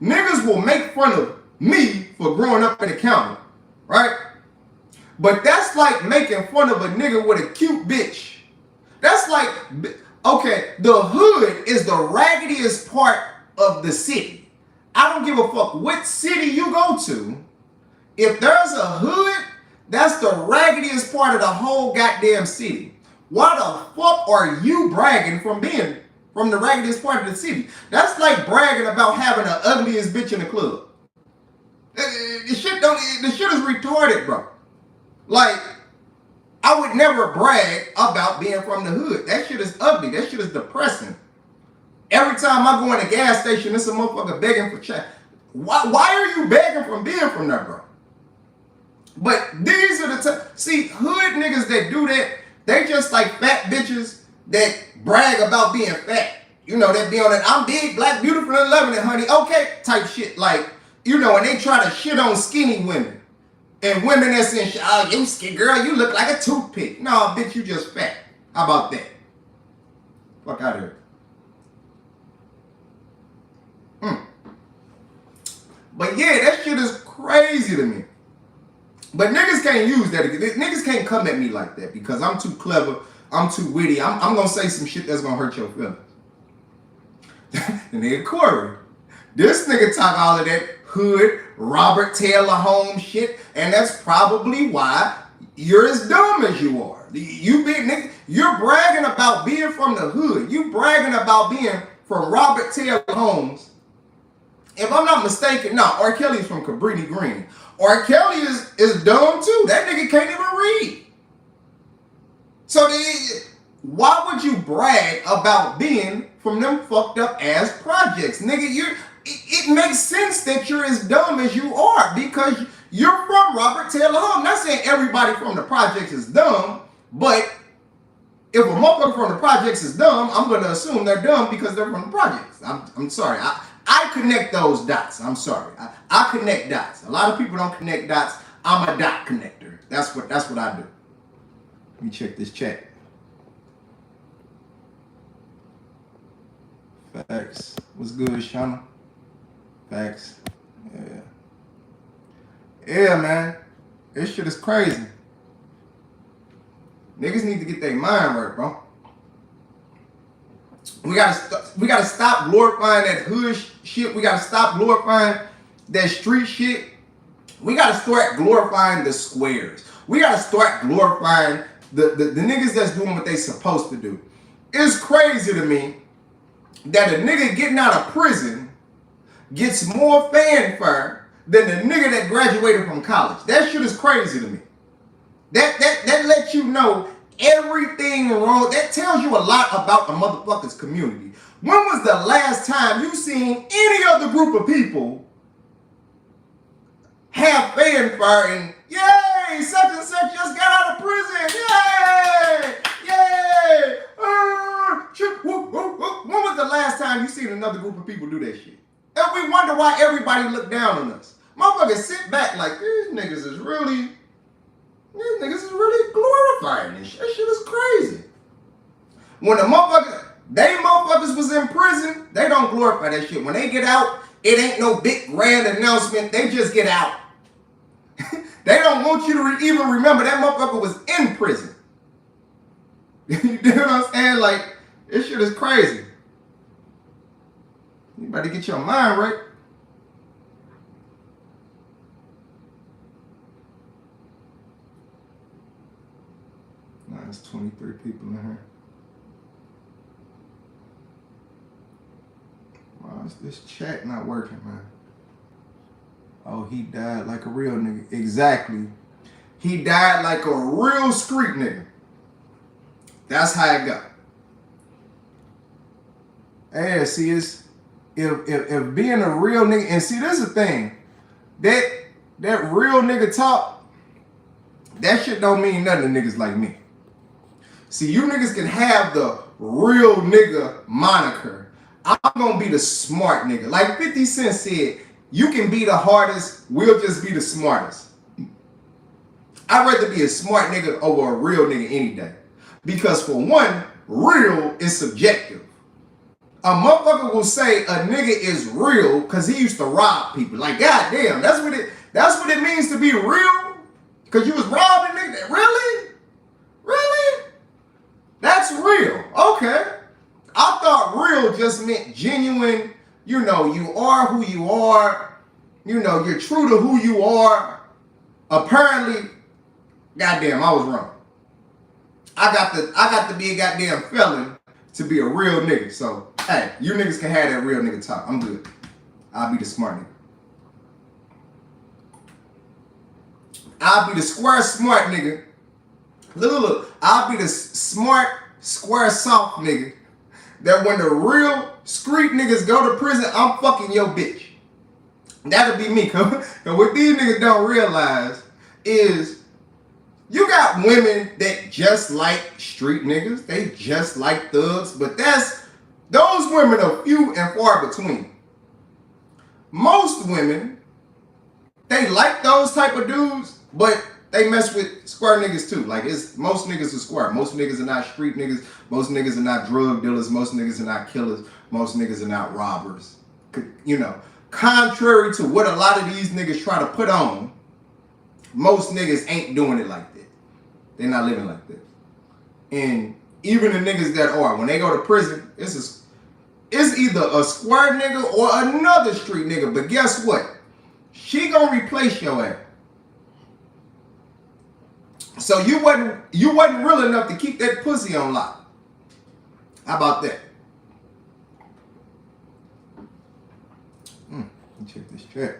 Niggas will make fun of me for growing up in the county, right? But that's like making fun of a nigga with a cute bitch. That's like, okay, the hood is the raggediest part of the city. I don't give a fuck what city you go to. If there's a hood, that's the raggediest part of the whole goddamn city. Why the fuck are you bragging from being from the raggediest part of the city? That's like bragging about having the ugliest bitch in the club. The shit is retarded, bro. Like, I would never brag about being from the hood. That shit is ugly. That shit is depressing. Every time I go in a gas station, it's a motherfucker begging for check. Why are you begging from being from there, bro? But these are the see, hood niggas that do that, they just like fat bitches that brag about being fat. You know, that be on that I'm big, black, beautiful, and loving it, honey. Okay, type shit. Like, you know, and they try to shit on skinny women. And women that's in shit, oh, you skinny girl, you look like a toothpick. No, bitch, you just fat. How about that? Fuck out of here. But yeah, that shit is crazy to me. But niggas can't use that. Niggas can't come at me like that because I'm too clever. I'm too witty. I'm going to say some shit that's going to hurt your feelings. The nigga Corey. This nigga talk all of that hood, Robert Taylor Holmes shit. And that's probably why you're as dumb as you are. You big nigga, you're bragging about being from the hood. You bragging about being from Robert Taylor Holmes. If I'm not mistaken, no, R. Kelly's from Cabrini Green. R. Kelly is dumb too. That nigga can't even read. So why would you brag about being from them fucked up ass projects? Nigga, it makes sense that you're as dumb as you are because you're from Robert Taylor Holmes. I'm not saying everybody from the projects is dumb, but if a motherfucker from the projects is dumb, I'm going to assume they're dumb because they're from the projects. I'm sorry. I connect those dots. I'm sorry. I connect dots. A lot of people don't connect dots. I'm a dot connector. That's what I do. Let me check this chat. Facts. What's good, Shauna? Facts. Yeah. Yeah, man. This shit is crazy. Niggas need to get their mind right, bro. We gotta stop glorifying that hood shit. We gotta stop glorifying that street shit. We gotta start glorifying the squares. We gotta start glorifying the niggas that's doing what they supposed to do. It's crazy to me that a nigga getting out of prison gets more fanfare than the nigga that graduated from college. That shit is crazy to me. That lets you know everything wrong. That tells you a lot about the motherfucker's community. When was the last time you seen any other group of people have fanfare and yay, such and such just got out of prison, yay, yay, when was the last time you seen another group of people do that shit? And we wonder why everybody look down on us. Motherfuckers sit back like these niggas is really glorifying this shit. That shit is crazy. When the motherfuckers was in prison, they don't glorify that shit. When they get out, it ain't no big grand announcement. They just get out. They don't want you to even remember that motherfucker was in prison. You know what I'm saying? Like, this shit is crazy. You better get your mind right. Nah, there's 23 people in here. Why is this chat not working, man? Oh, he died like a real nigga. Exactly. He died like a real street nigga. That's how it got. Hey, see, it's if being a real nigga, and see, this is the thing. That real nigga talk, that shit don't mean nothing to niggas like me. See, you niggas can have the real nigga moniker. I'm gonna be the smart nigga. Like 50 Cent said, you can be the hardest, we'll just be the smartest. I'd rather be a smart nigga over a real nigga any day. Because for one, real is subjective. A motherfucker will say a nigga is real because he used to rob people. Like, goddamn, that's what it means to be real? Because you was robbing niggas? Really? Really? That's real. Okay. I thought real just meant genuine. You know, you are who you are. You know, you're true to who you are. Apparently, goddamn, I was wrong. I got to be a goddamn felon to be a real nigga. So, hey, you niggas can have that real nigga talk. I'm good. I'll be the smart nigga. I'll be the square smart nigga. Look. I'll be the smart, square soft nigga that when the real street niggas go to prison, I'm fucking your bitch. That'll be me. Cause what these niggas don't realize is you got women that just like street niggas. They just like thugs. But those women are few and far between. Most women, they like those type of dudes, but they mess with square niggas too. Like, most niggas are square. Most niggas are not street niggas. Most niggas are not drug dealers. Most niggas are not killers. Most niggas are not robbers. You know, contrary to what a lot of these niggas try to put on, most niggas ain't doing it like that. They're not living like that. And even the niggas that are, when they go to prison, it's either a square nigga or another street nigga. But guess what? She gonna replace your ass. So you wasn't real enough to keep that pussy on lock. How about that? Let me check this chat.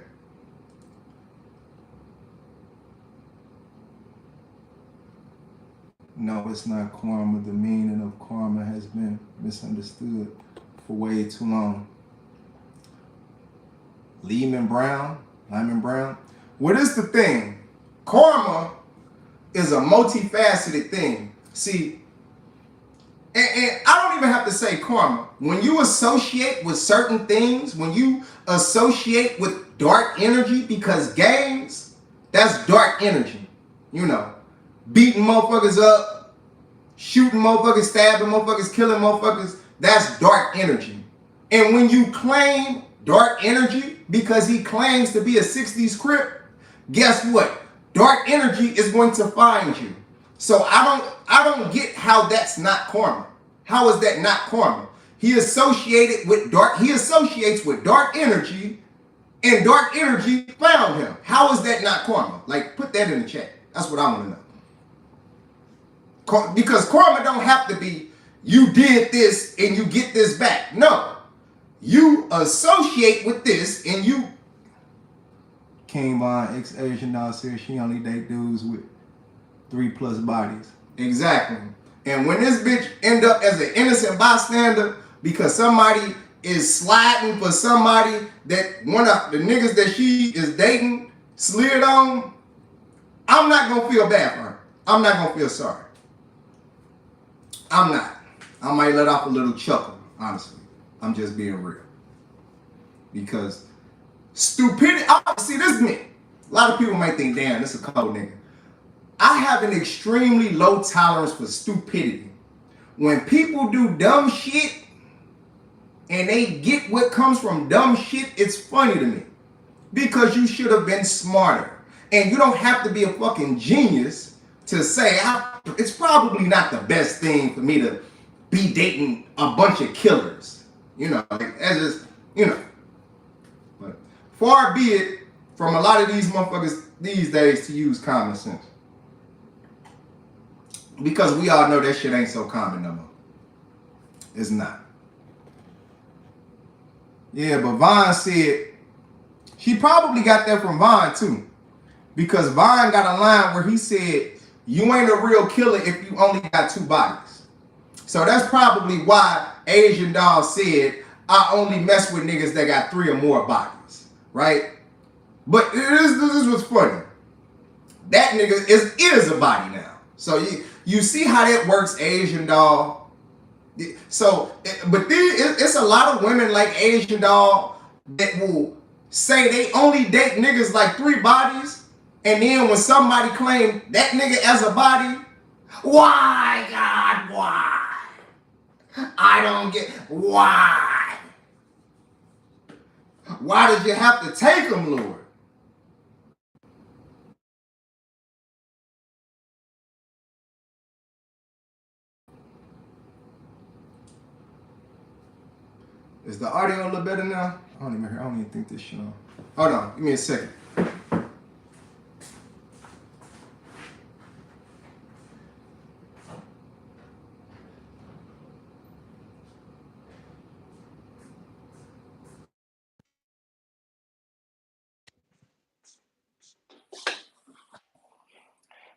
No, it's not karma. The meaning of karma has been misunderstood for way too long. Lyman Brown. What is the thing? Karma is a multifaceted thing. See, and I don't even have to say karma. When you associate with certain things, when you associate with dark energy, because gangs, that's dark energy. You know, beating motherfuckers up, shooting motherfuckers, stabbing motherfuckers, killing motherfuckers, that's dark energy. And when you claim dark energy because he claims to be a 60s Crip, guess what? Dark energy is going to find you. So I don't get how that's not karma. How is that not karma? He associates with dark energy, and dark energy found him. How is that not karma? Like, put that in the chat. That's what I want to know. Because karma don't have to be you did this and you get this back. No. You associate with this and you... King Von, ex-Asian now says she only date dudes with 3+ bodies. Exactly. And when this bitch end up as an innocent bystander because somebody is sliding for somebody that one of the niggas that she is dating slid on, I'm not going to feel bad for her. I'm not going to feel sorry. I'm not. I might let off a little chuckle, honestly. I'm just being real. Because stupidity, see, this is me. A lot of people might think, damn, this is a cold nigga. I have an extremely low tolerance for stupidity. When people do dumb shit and they get what comes from dumb shit, it's funny to me. Because you should have been smarter. And you don't have to be a fucking genius to say it's probably not the best thing for me to be dating a bunch of killers. You know, like, that's just, you know. But far be it from a lot of these motherfuckers these days to use common sense. Because we all know that shit ain't so common no more. It's not. Yeah, but Vaughn said she probably got that from Vaughn too. Because Vaughn got a line where he said, you ain't a real killer if you only got 2 bodies. So that's probably why Asian Doll said, I only mess with niggas that got 3 or more bodies. Right? But this is what's funny. That nigga is a body now. So you see how that works, Asian Doll. So, but it's a lot of women like Asian Doll that will say they only date niggas like 3 bodies, and then when somebody claim that nigga as a body, why, God, why? I don't get why. Why did you have to take him, Lord? Is the audio a little better now? I don't even think this shit on. Hold on, give me a second.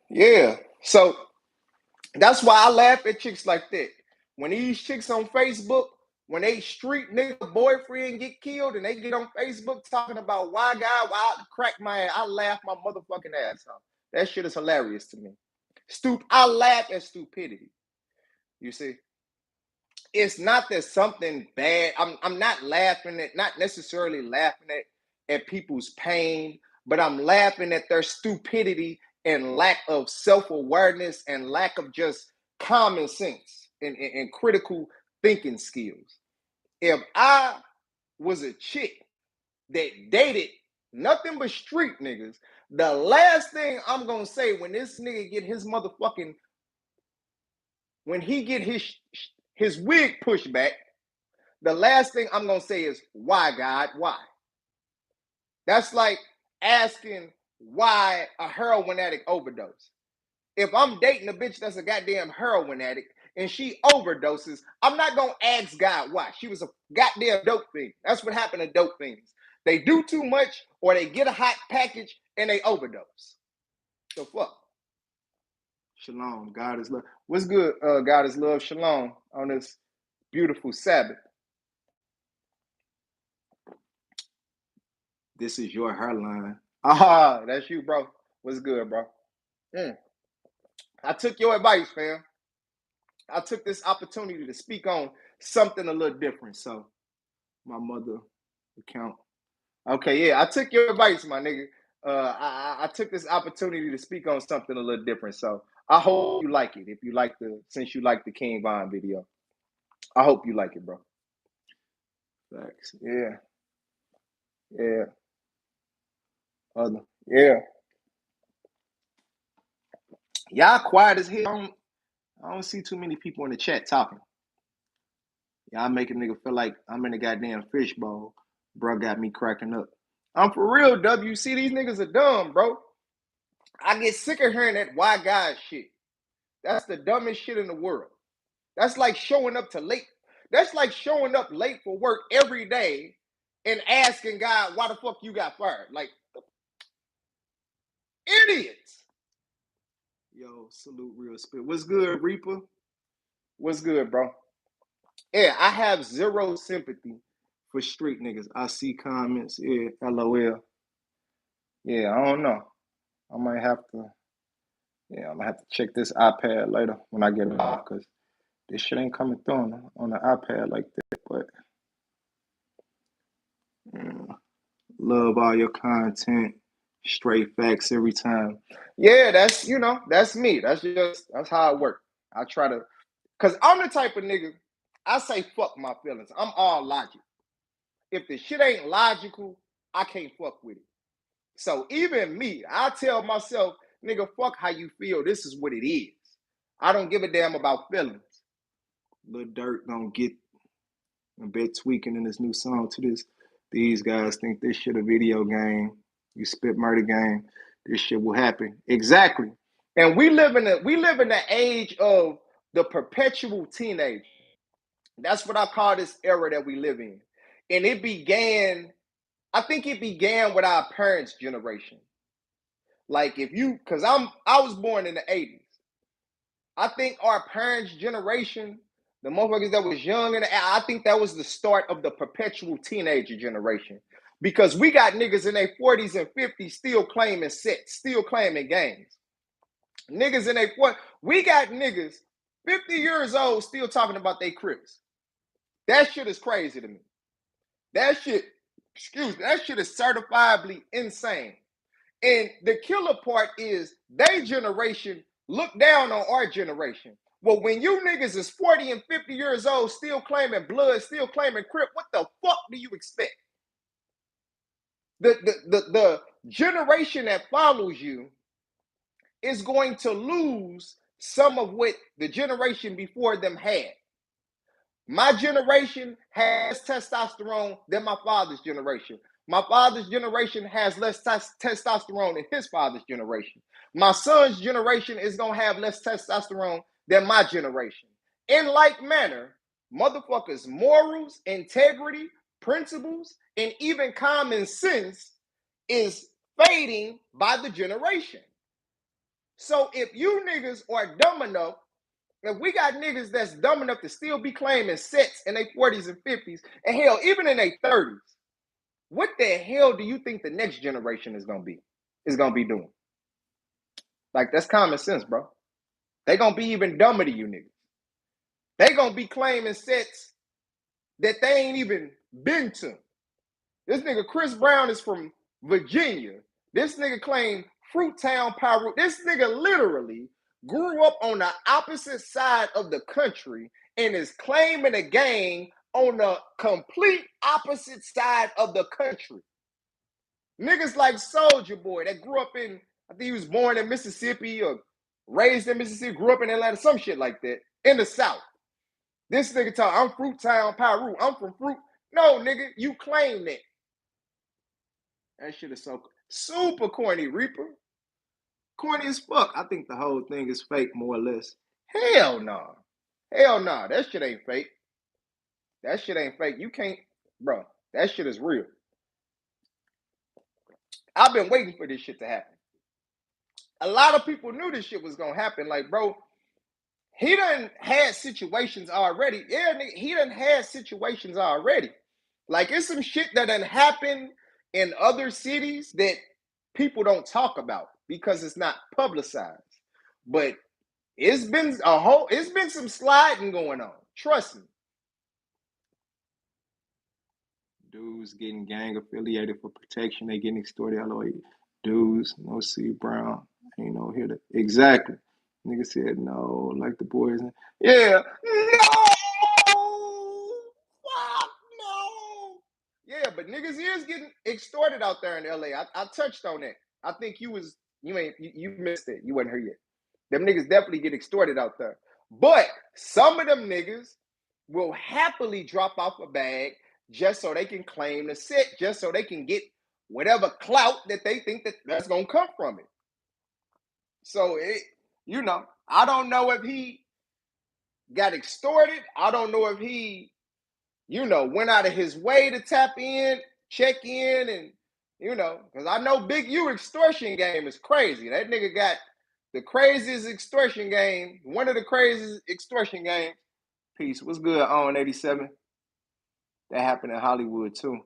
Yeah. So that's why I laugh at chicks like that. When these chicks on Facebook, when they street nigga boyfriend get killed and they get on Facebook talking about why God, why I crack my ass, I laugh my motherfucking ass off. That shit is hilarious to me. I laugh at stupidity. You see? It's not that something bad. I'm not laughing at, not necessarily laughing at people's pain, but I'm laughing at their stupidity and lack of self-awareness and lack of just common sense and critical thinking skills. If I was a chick that dated nothing but street niggas, the last thing I'm gonna say when this nigga get his motherfucking, when he get his wig pushed back, the last thing I'm gonna say is, why, God, why? That's like asking why a heroin addict overdose. If I'm dating a bitch that's a goddamn heroin addict and she overdoses, I'm not gonna ask God why. She was a goddamn dope fiend. That's what happened to dope fiends. They do too much or they get a hot package and they overdose. The fuck? Shalom. God is love. What's good? God is love. Shalom on this beautiful Sabbath. This is your hairline. Ah, that's you, bro. What's good, bro? Mm. I took your advice, fam. I took this opportunity to speak on something a little different. So, my mother account. Okay, yeah, I took your advice, my nigga. I took this opportunity to speak on something a little different. So, I hope you like it. If you like since you like the King Von video, I hope you like it, bro. Thanks. Yeah, yeah, yeah. Y'all quiet as hell. I don't see too many people in the chat talking. Y'all make a nigga feel like I'm in a goddamn fishbowl. Bro got me cracking up. I'm for real, WC. These niggas are dumb, bro. I get sick of hearing that why God shit. That's the dumbest shit in the world. That's like showing up to late. That's like showing up late for work every day and asking God why the fuck you got fired. Like, idiots. Yo, salute real spit. What's good, Reaper? What's good, bro? Yeah, I have zero sympathy for street niggas. I see comments. Yeah, LOL. Yeah, I don't know. I might have to. Yeah, I'm gonna have to check this iPad later when I get it off because this shit ain't coming through on the iPad like that. But mm, love all your content, straight facts every time. Yeah, that's me. That's how it works. I try to, cause I'm the type of nigga. I say fuck my feelings. I'm all logic. If the shit ain't logical, I can't fuck with it. So even me, I tell myself, nigga, fuck how you feel. This is what it is. I don't give a damn about feelings. Lil Durk gonna get a bit tweaking in this new song to this. These guys think this shit a video game. You spit murder game. This shit will happen. Exactly. And we live in the age of the perpetual teenager. That's what I call this era that we live in. And I think it began with our parents' generation. Like because I was born in the 80s. I think our parents' generation, the motherfuckers that was young, and I think that was the start of the perpetual teenager generation. Because we got niggas in their 40s and 50s still claiming sets, still claiming games. Niggas in their 40s, we got niggas 50 years old still talking about their crips. That shit is crazy to me. That shit is certifiably insane. And the killer part is their generation look down on our generation. Well, when you niggas is 40 and 50 years old, still claiming blood, still claiming crip, what the fuck do you expect? The generation that follows you is going to lose some of what the generation before them had. My generation has testosterone than my father's generation. My father's generation has less testosterone than his father's generation. My son's generation is going to have less testosterone than my generation. In like manner, motherfuckers' morals, integrity, principles, and even common sense is fading by the generation. So if you niggas are dumb enough, if we got niggas that's dumb enough to still be claiming sets in their 40s and 50s, and hell, even in their 30s, what the hell do you think the next generation is gonna be doing? Like, that's common sense, bro. They gonna be even dumber to you niggas. They gonna be claiming sets that they ain't even been to. This nigga Chris Brown is from Virginia. This nigga claimed Fruittown, Peru. This nigga literally grew up on the opposite side of the country and is claiming a gang on the complete opposite side of the country. Niggas like Soulja Boy that grew up in, I think he was born in Mississippi or raised in Mississippi, grew up in Atlanta, some shit like that, in the South. This nigga talk, I'm Fruittown, Peru. I'm from Fruit. No, nigga, you claim that. That shit is so super corny, Reaper. Corny as fuck. I think the whole thing is fake, more or less. Hell no. Nah. Hell no. Nah. That shit ain't fake. That shit ain't fake. You can't, bro. That shit is real. I've been waiting for this shit to happen. A lot of people knew this shit was gonna happen. Like, bro, he done had situations already. Yeah, he done had situations already. Like, it's some shit that done happened in other cities that people don't talk about because it's not publicized. But it's been some sliding going on. Trust me. Dudes getting gang affiliated for protection. They getting extorted. Dudes, no C Brown. Ain't no here to exactly. Nigga said no, like the boys. Yeah. No. Fuck no. Yeah, but niggas is getting extorted out there in LA. I touched on that. I think you missed it. You wasn't here yet. Them niggas definitely get extorted out there. But some of them niggas will happily drop off a bag just so they can claim the set, just so they can get whatever clout that they think that's gonna come from it. So I don't know if he got extorted. I don't know if he, went out of his way to tap in, check in, and because I know Big U extortion game is crazy. That nigga got the craziest extortion game, one of the craziest extortion games. Peace. What's good on 87? That happened in Hollywood too.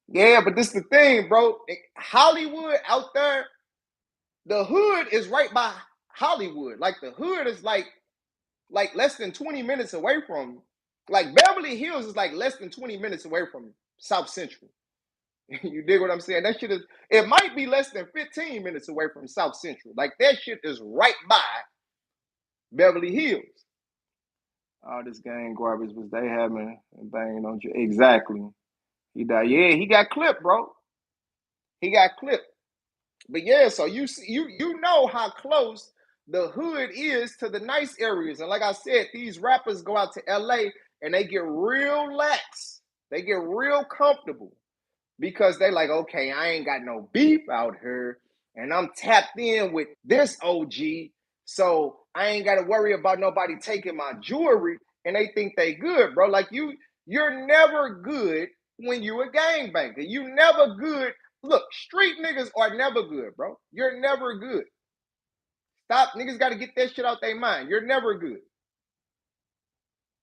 Yeah, but this is the thing, bro. Hollywood out there, the hood is right by Hollywood. Like, the hood is like less than 20 minutes away from, like, Beverly Hills is like less than 20 minutes away from South Central. You dig what I'm saying? That shit it might be less than 15 minutes away from South Central. Like, that shit is right by Beverly Hills. All this gang garbage was they having and banging on you. Exactly. He died. Yeah, he got clipped, bro. He got clipped. But yeah, so you know how close the hood is to the nice areas. And like I said, these rappers go out to LA and they get real lax. They get real comfortable because they like, okay, I ain't got no beef out here and I'm tapped in with this OG. So I ain't got to worry about nobody taking my jewelry, and they think they good, bro. Like you're never good when you a gangbanger. You never good. Look, street niggas are never good, bro. You're never good. Stop. Niggas got to get that shit out their mind. You're never good.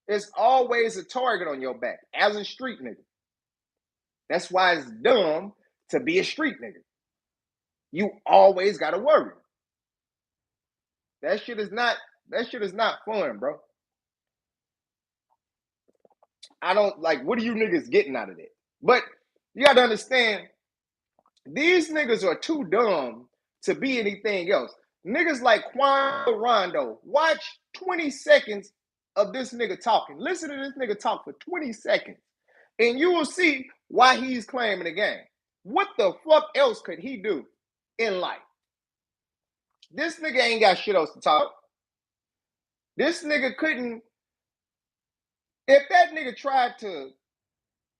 There's always a target on your back as a street nigga. That's why it's dumb to be a street nigga. You always got to worry. That shit is not fun, bro. I don't like, what are you niggas getting out of that? But you got to understand, these niggas are too dumb to be anything else. Niggas like Quando Rondo, watch 20 seconds of this nigga talking. Listen to this nigga talk for 20 seconds, and you will see why he's claiming the game. What the fuck else could he do in life? This nigga ain't got shit else to talk. This nigga couldn't, if that nigga tried to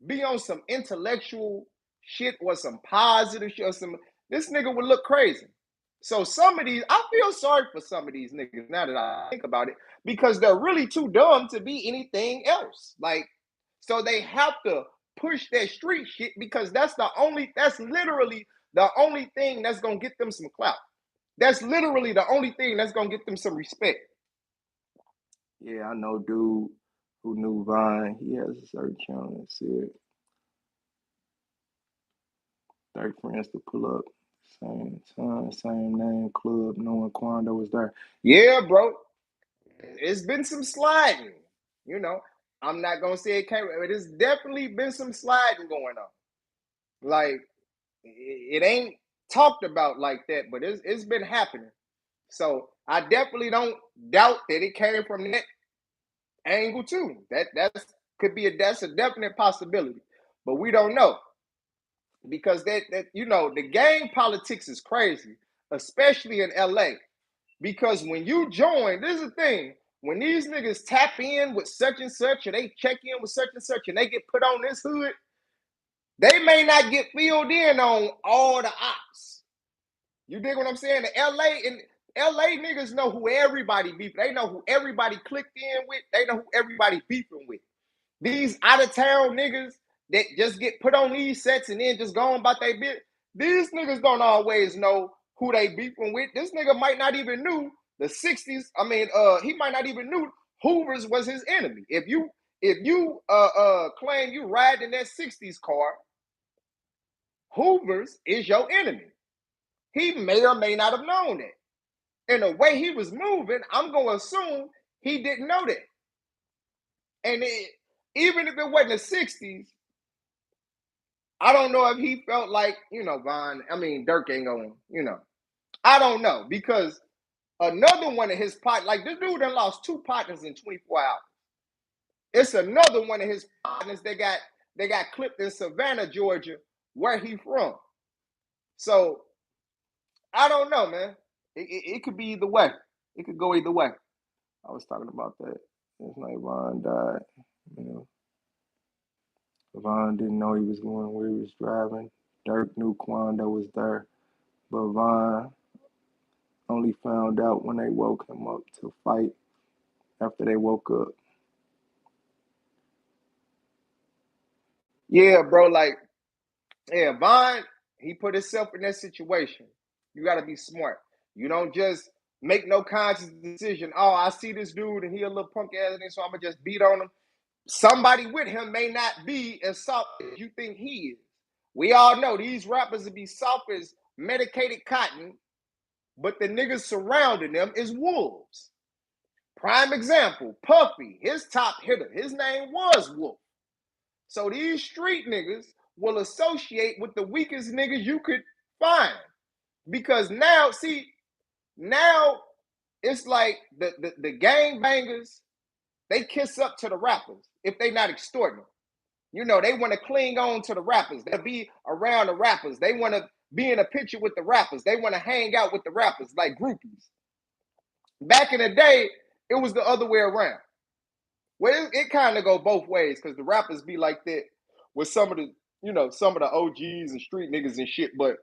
be on some intellectual shit or some positive shit or some, this nigga would look crazy. So some of these, I feel sorry for some of these niggas now that I think about it, because they're really too dumb to be anything else. Like, so they have to push that street shit because that's literally the only thing that's gonna get them some clout. That's literally the only thing that's gonna get them some respect. Yeah, I know dude who knew Vine. He has a search on it. Said 30 friends to pull up. Same time, same name, club, knowing Quando was there. Yeah, bro. It's been some sliding. You know, I'm not gonna say it can't, but it's definitely been some sliding going on. Like, it ain't talked about like that, but it's been happening. So I definitely don't doubt that it came from that angle too. That's that's a definite possibility, but we don't know because that you know the gang politics is crazy, especially in LA. Because when you join, this is the thing. When these niggas tap in with such and such, or they check in with such and such, and they get put on this hood, they may not get filled in on all the ops. You dig what I'm saying? The LA niggas know who everybody beefing. They know who everybody clicked in with. They know who everybody beefing with. These out of town niggas that just get put on these sets and then just go on about their bit. These niggas don't always know who they beefing with. This nigga might not even knew the 60s. I mean, he might not even knew Hoover's was his enemy. If you claim you ride in that 60s car, Hoover's is your enemy. He may or may not have known that. And the way he was moving, I'm going to assume he didn't know that. And even if it wasn't the 60s, I don't know if he felt like, Durk ain't going, I don't know. Because another one of his partners, like this dude done lost 2 partners in 24 hours. It's another one of his partners that got clipped in Savannah, Georgia, where he from. So I don't know, man. It could be either way. It could go either way. I was talking about that. His name Ron died. Von didn't know he was going where he was driving. Durk knew Quando was there, but Von only found out when they woke him up to fight after they woke up. Yeah, bro, Von, he put himself in that situation. You got to be smart. You don't just make no conscious decision. Oh, I see this dude and he a little punk ass, so I'm going to just beat on him. Somebody with him may not be as soft as you think he is. We all know these rappers will be soft as medicated cotton, but the niggas surrounding them is wolves. Prime example, Puffy, his top hitter, his name was Wolf. So these street niggas will associate with the weakest niggas you could find. Because now it's like the gangbangers, they kiss up to the rappers if they not extorting them. They want to cling on to the rappers. They'll be around the rappers. They want to be in a picture with the rappers. They want to hang out with the rappers like groupies. Back in the day, it was the other way around. Well, it kind of go both ways because the rappers be like that with some of the, some of the OGs and street niggas and shit, but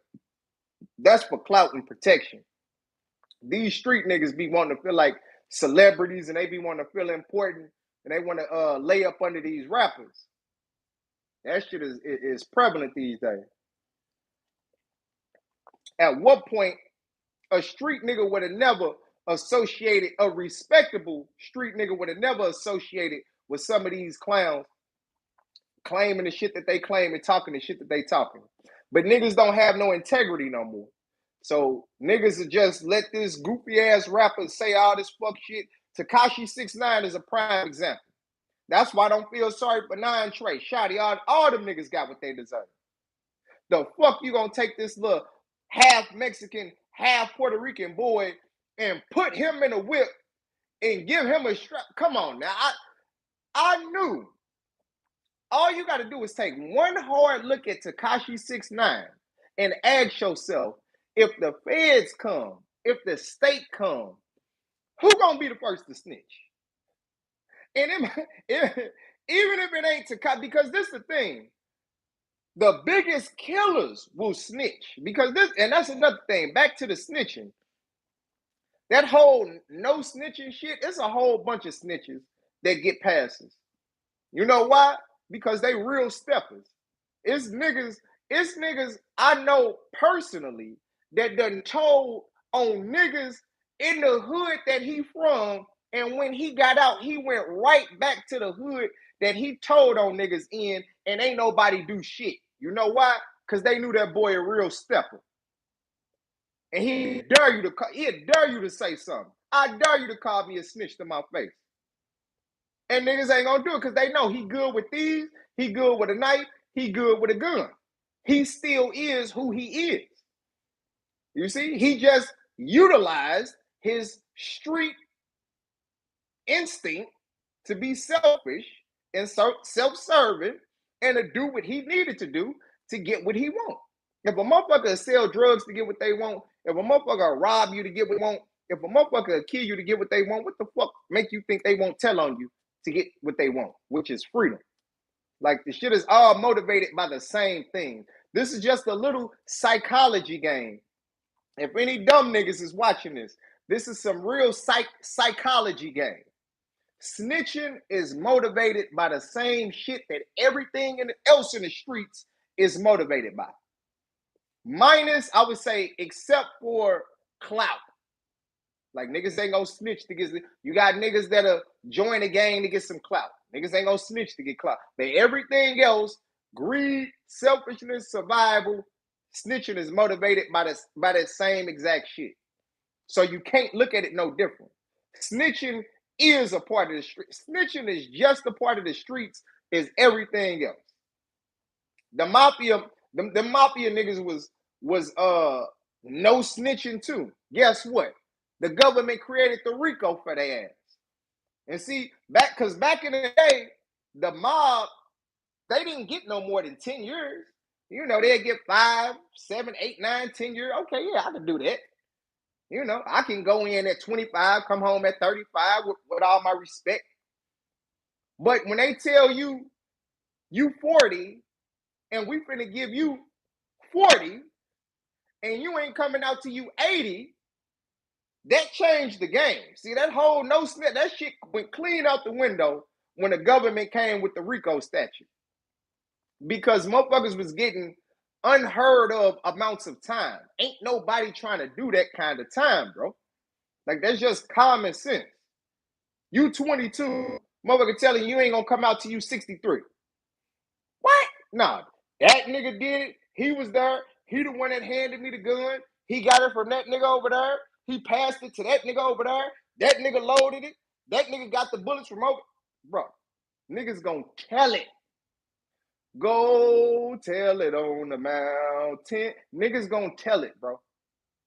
that's for clout and protection. These street niggas be wanting to feel like celebrities and they be wanting to feel important and they want to lay up under these rappers. That shit is prevalent these days. At what point a street nigga would have never associated, a respectable street nigga would have never associated with some of these clowns claiming the shit that they claim and talking the shit that they talking. But niggas don't have no integrity no more. So niggas will just let this goofy ass rapper say all this fuck shit. Tekashi 6ix9ine is a prime example. That's why I don't feel sorry for Nine Trey, Shotty. All them niggas got what they deserve. The fuck you gonna take this little half Mexican, half Puerto Rican boy and put him in a whip and give him a strap? Come on now. I knew. All you got to do is take one hard look at Tekashi 6ix9ine and ask yourself, if the feds come, if the state come, who gonna be the first to snitch? And even if it ain't Tekashi, because this is the thing, the biggest killers will snitch. Because and that's another thing, back to the snitching. That whole no snitching shit, it's a whole bunch of snitches that get passes. You know why? Because they real steppers. It's niggas I know personally that done told on niggas in the hood that he from, and when he got out, he went right back to the hood that he told on niggas in, and ain't nobody do shit. You know why? Because they knew that boy a real stepper. And he'd dare you to say something. I dare you to call me a snitch to my face. And niggas ain't gonna do it because they know he good with thieves, he good with a knife, he good with a gun. He still is who he is. You see, he just utilized his street instinct to be selfish and self-serving and to do what he needed to do to get what he want. If a motherfucker sell drugs to get what they want, if a motherfucker rob you to get what they want, if a motherfucker kill you to get what they want, what the fuck make you think they won't tell on you to get what they want, which is freedom? Like, the shit is all motivated by the same thing. This is just a little psychology game. If any dumb niggas is watching this is some real psychology game. Snitching is motivated by the same shit that everything else in the streets is motivated by. Minus, I would say, except for clout. Like, niggas ain't gonna snitch to get. You got niggas that'll join a gang to get some clout. Niggas ain't gonna snitch to get clout. But everything else, greed, selfishness, survival, snitching is motivated by that same exact shit. So you can't look at it no different. Snitching is a part of the street. Snitching is just a part of the streets as everything else. The mafia, the mafia niggas was no snitching too. Guess what? The government created the RICO for their ass. And see, back in the day, the mob, they didn't get no more than 10 years. You know, they'd get 5, 7, 8, 9, 10 years. Okay, yeah, I can do that. You know, I can go in at 25, come home at 35 with all my respect. But when they tell you 40 and we finna give you 40 and you ain't coming out to you 80, that changed the game. See, that whole no snitch, that shit went clean out the window when the government came with the RICO statute. Because motherfuckers was getting unheard of amounts of time. Ain't nobody trying to do that kind of time, bro. Like, that's just common sense. You 22, motherfucker telling you ain't gonna come out till you 63. What? Nah, that nigga did it. He was there. He the one that handed me the gun. He got it from that nigga over there. He passed it to that nigga over there. That nigga loaded it. That nigga got the bullets from over. Bro, niggas gonna tell it. Go tell it on the mountain. Niggas gonna tell it, bro.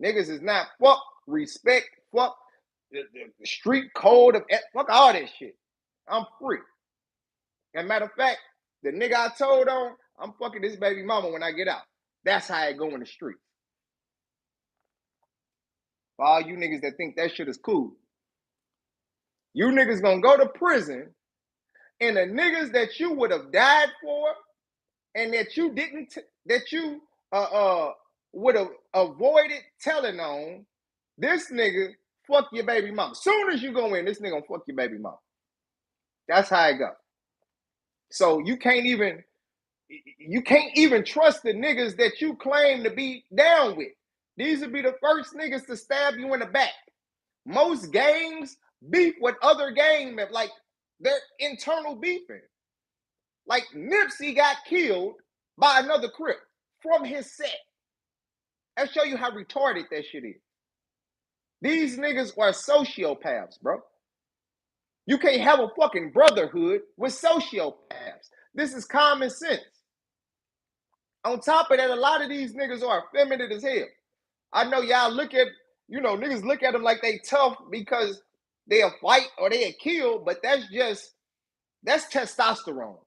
Niggas is not fuck respect, fuck the street code of fuck all that shit. I'm free. And matter of fact, the nigga I told on, I'm fucking this baby mama when I get out. That's how it go in the street. For all you niggas that think that shit is cool. You niggas gonna go to prison, and the niggas that you would have died for and that you didn't, that you would have avoided telling on, this nigga fuck your baby mama. Soon as you go in, this nigga gonna fuck your baby mama. That's how it go. So you can't even trust the niggas that you claim to be down with. These would be the first niggas to stab you in the back. Most gangs beef with other gang members, like their internal beefing. Like Nipsey got killed by another Crip from his set. That show you how retarded that shit is. These niggas are sociopaths, bro. You can't have a fucking brotherhood with sociopaths. This is common sense. On top of that, a lot of these niggas are effeminate as hell. I know y'all look at, niggas look at them like they tough because they'll fight or they'll kill, but that's testosterone.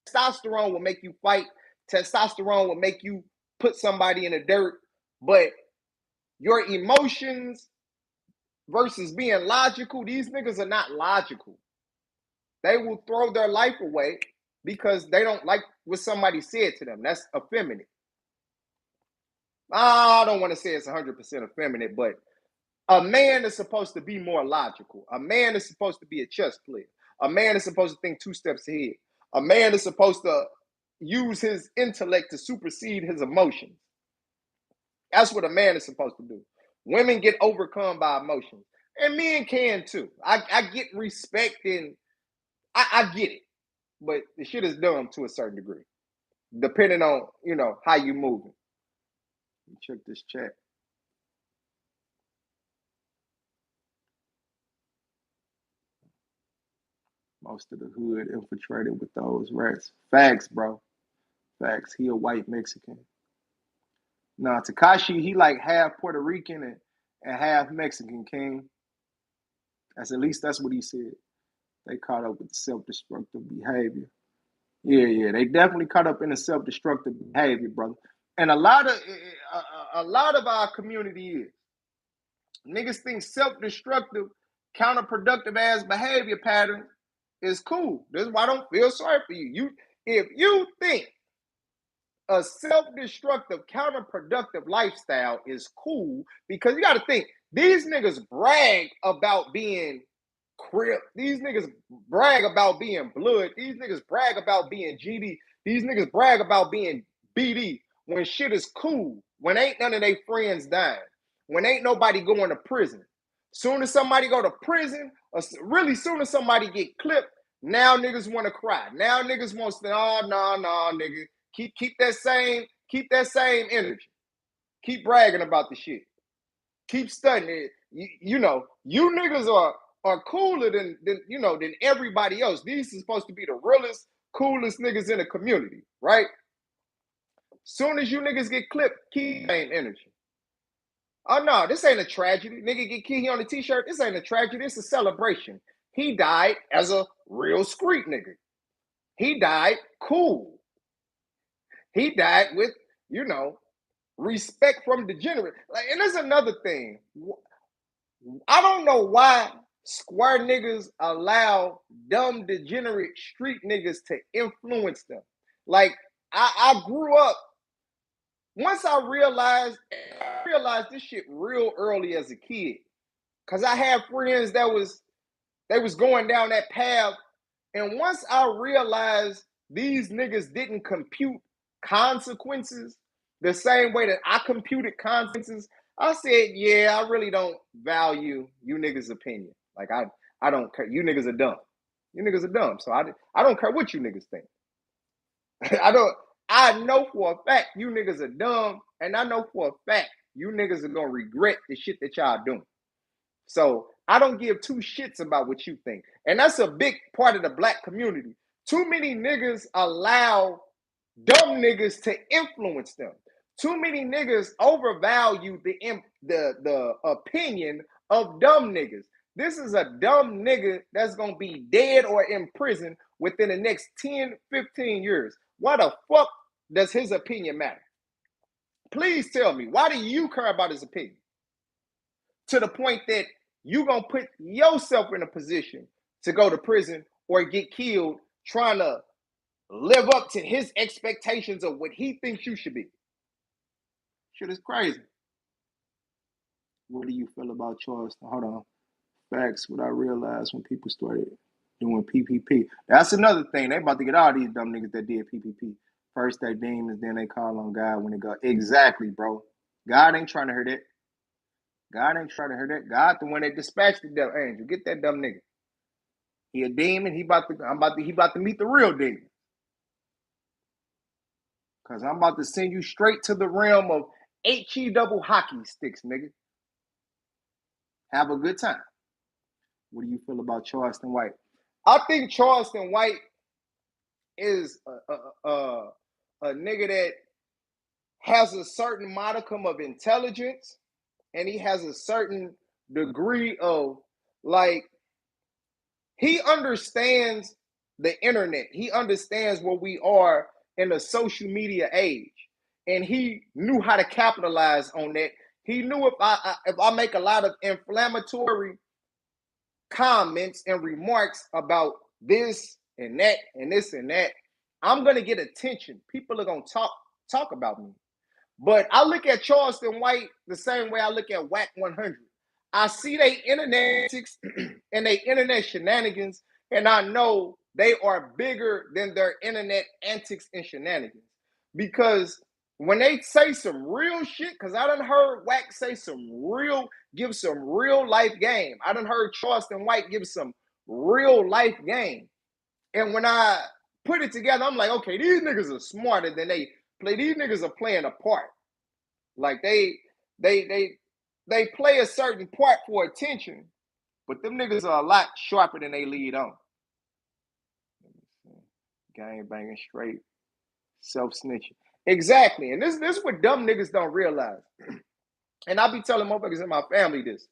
Testosterone will make you fight. Testosterone will make you put somebody in the dirt. But your emotions versus being logical, these niggas are not logical. They will throw their life away because they don't like what somebody said to them. That's effeminate. I don't want to say it's 100% effeminate, but a man is supposed to be more logical. A man is supposed to be a chess player. A man is supposed to think 2 steps ahead. A man is supposed to use his intellect to supersede his emotions. That's what a man is supposed to do. Women get overcome by emotions. And men can too. I get respect and I get it. But the shit is dumb to a certain degree. Depending on, how you moving. Check this chat. Most of the hood infiltrated with those rats. Facts, bro. Facts. He a white Mexican. Nah, Tekashi, he like half Puerto Rican and half Mexican, King. At least that's what he said. They caught up with self-destructive behavior. Yeah, they definitely caught up in the self-destructive behavior, brother. And a lot of our community is. Niggas think self-destructive, counterproductive ass behavior pattern is cool. This is why I don't feel sorry for you. If you think a self-destructive, counterproductive lifestyle is cool, because you got to think, these niggas brag about being Crip. These niggas brag about being Blood. These niggas brag about being GD. These niggas brag about being BD when shit is cool. When ain't none of their friends dying. When ain't nobody going to prison. Soon as somebody go to prison, or really soon as somebody get clipped, now niggas want to cry. Now niggas want to say, oh, nah, nigga. Keep that same energy. Keep bragging about the shit. Keep studying it. You niggas are cooler than everybody else. These are supposed to be the realest, coolest niggas in the community, right? Soon as you niggas get clipped, keep the same energy. Oh no, this ain't a tragedy. Nigga get killed on the t-shirt. This ain't a tragedy. It's a celebration. He died as a real street nigga. He died cool. He died with, respect from degenerate. Like, and there's another thing. I don't know why square niggas allow dumb, degenerate street niggas to influence them. Like, I grew up, once I realized this shit real early as a kid. Cause I had friends they was going down that path. And once I realized these niggas didn't compute consequences the same way that I computed consequences, I said, yeah, I really don't value you niggas' opinion. Like, I don't care. You niggas are dumb. You niggas are dumb. So I don't care what you niggas think. I know for a fact you niggas are dumb, and I know for a fact you niggas are gonna regret the shit that y'all doing. So I don't give 2 shits about what you think. And that's a big part of the black community. Too many niggas allow dumb niggas to influence them. Too many niggas overvalue the opinion of dumb niggas. This is a dumb nigga that's going to be dead or in prison within the next 10, 15 years. Why the fuck does his opinion matter? Please tell me, why do you care about his opinion? to the point that you gonna put yourself in a position to go to prison or get killed trying to live up to his expectations of what he thinks you should be. Shit is crazy. What do you feel about Charleston? Hold on. Facts, what I realized when people started doing PPP. That's another thing. They about to get all these dumb niggas that did PPP. First they demons, then they call on God when they go. Exactly, bro. God ain't trying to hear that. God ain't trying to hear that. God the one that dispatched the devil angel. Get that dumb nigga. He a demon. He about to meet the real demon. Cause I'm about to send you straight to the realm of HE double hockey sticks, nigga. Have a good time. What do you feel about Charleston White? I think Charleston White is a nigga that has a certain modicum of intelligence, and he has a certain degree of, like, he understands the internet. He understands where we are in the social media age, and he knew how to capitalize on that. He knew if I make a lot of inflammatory comments and remarks about this and that and this and that, I'm gonna get attention. People are gonna talk about me. But I look at Charleston White the same way I look at Whack 100. I see they internet and they internet shenanigans, and I know they are bigger than their internet antics and shenanigans. Because when they say some real shit, because I done heard Whack say give some real life game. I done heard Charleston White give some real life game. And when I put it together, I'm like, okay, these niggas are smarter than they play. These niggas are playing a part. Like they play a certain part for attention, but them niggas are a lot sharper than they lead on. Gangbanging straight, self-snitching. Exactly. And this is what dumb niggas don't realize. And I be telling motherfuckers in my family this.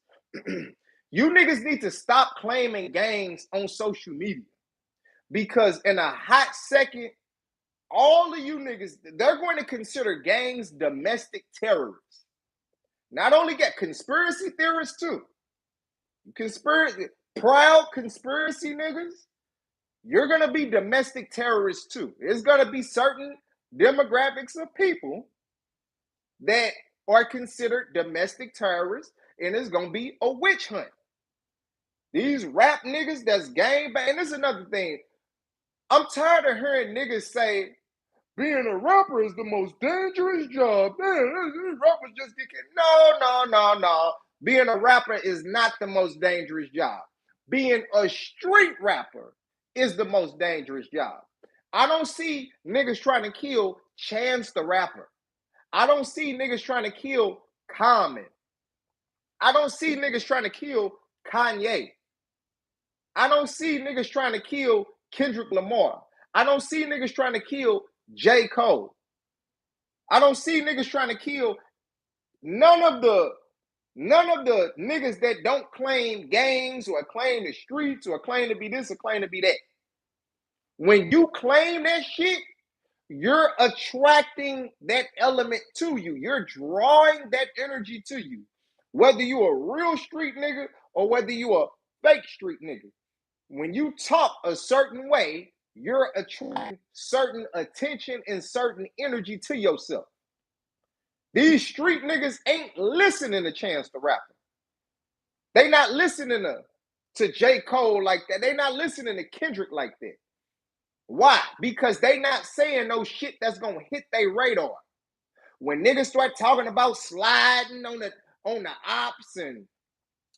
You niggas need to stop claiming gangs on social media. Because in a hot second, all of you niggas, they're going to consider gangs domestic terrorists. Not only get conspiracy theorists too. Proud conspiracy niggas, you're gonna be domestic terrorists too. There's gonna be certain demographics of people that are considered domestic terrorists, and it's gonna be a witch hunt. These rap niggas that's gangbang, and this is another thing. I'm tired of hearing niggas say being a rapper is the most dangerous job. Man, rappers just get killed. No. Being a rapper is not the most dangerous job. Being a street rapper is the most dangerous job. I don't see niggas trying to kill Chance the Rapper. I don't see niggas trying to kill Common. I don't see niggas trying to kill Kanye. I don't see niggas trying to kill Kendrick Lamar. I don't see niggas trying to kill J. Cole. I don't see niggas trying to kill none of the niggas that don't claim gangs or claim the streets or claim to be this or claim to be that. When you claim that shit, you're attracting that element to you. You're drawing that energy to you. Whether you a real street nigga or whether you a fake street nigga. When you talk a certain way, you're attracting certain attention and certain energy to yourself. These street niggas ain't listening to Chance the Rapper. They not listening to J. Cole like that. They not listening to Kendrick like that. Why? Because they not saying no shit that's gonna hit their radar. When niggas start talking about sliding on the ops and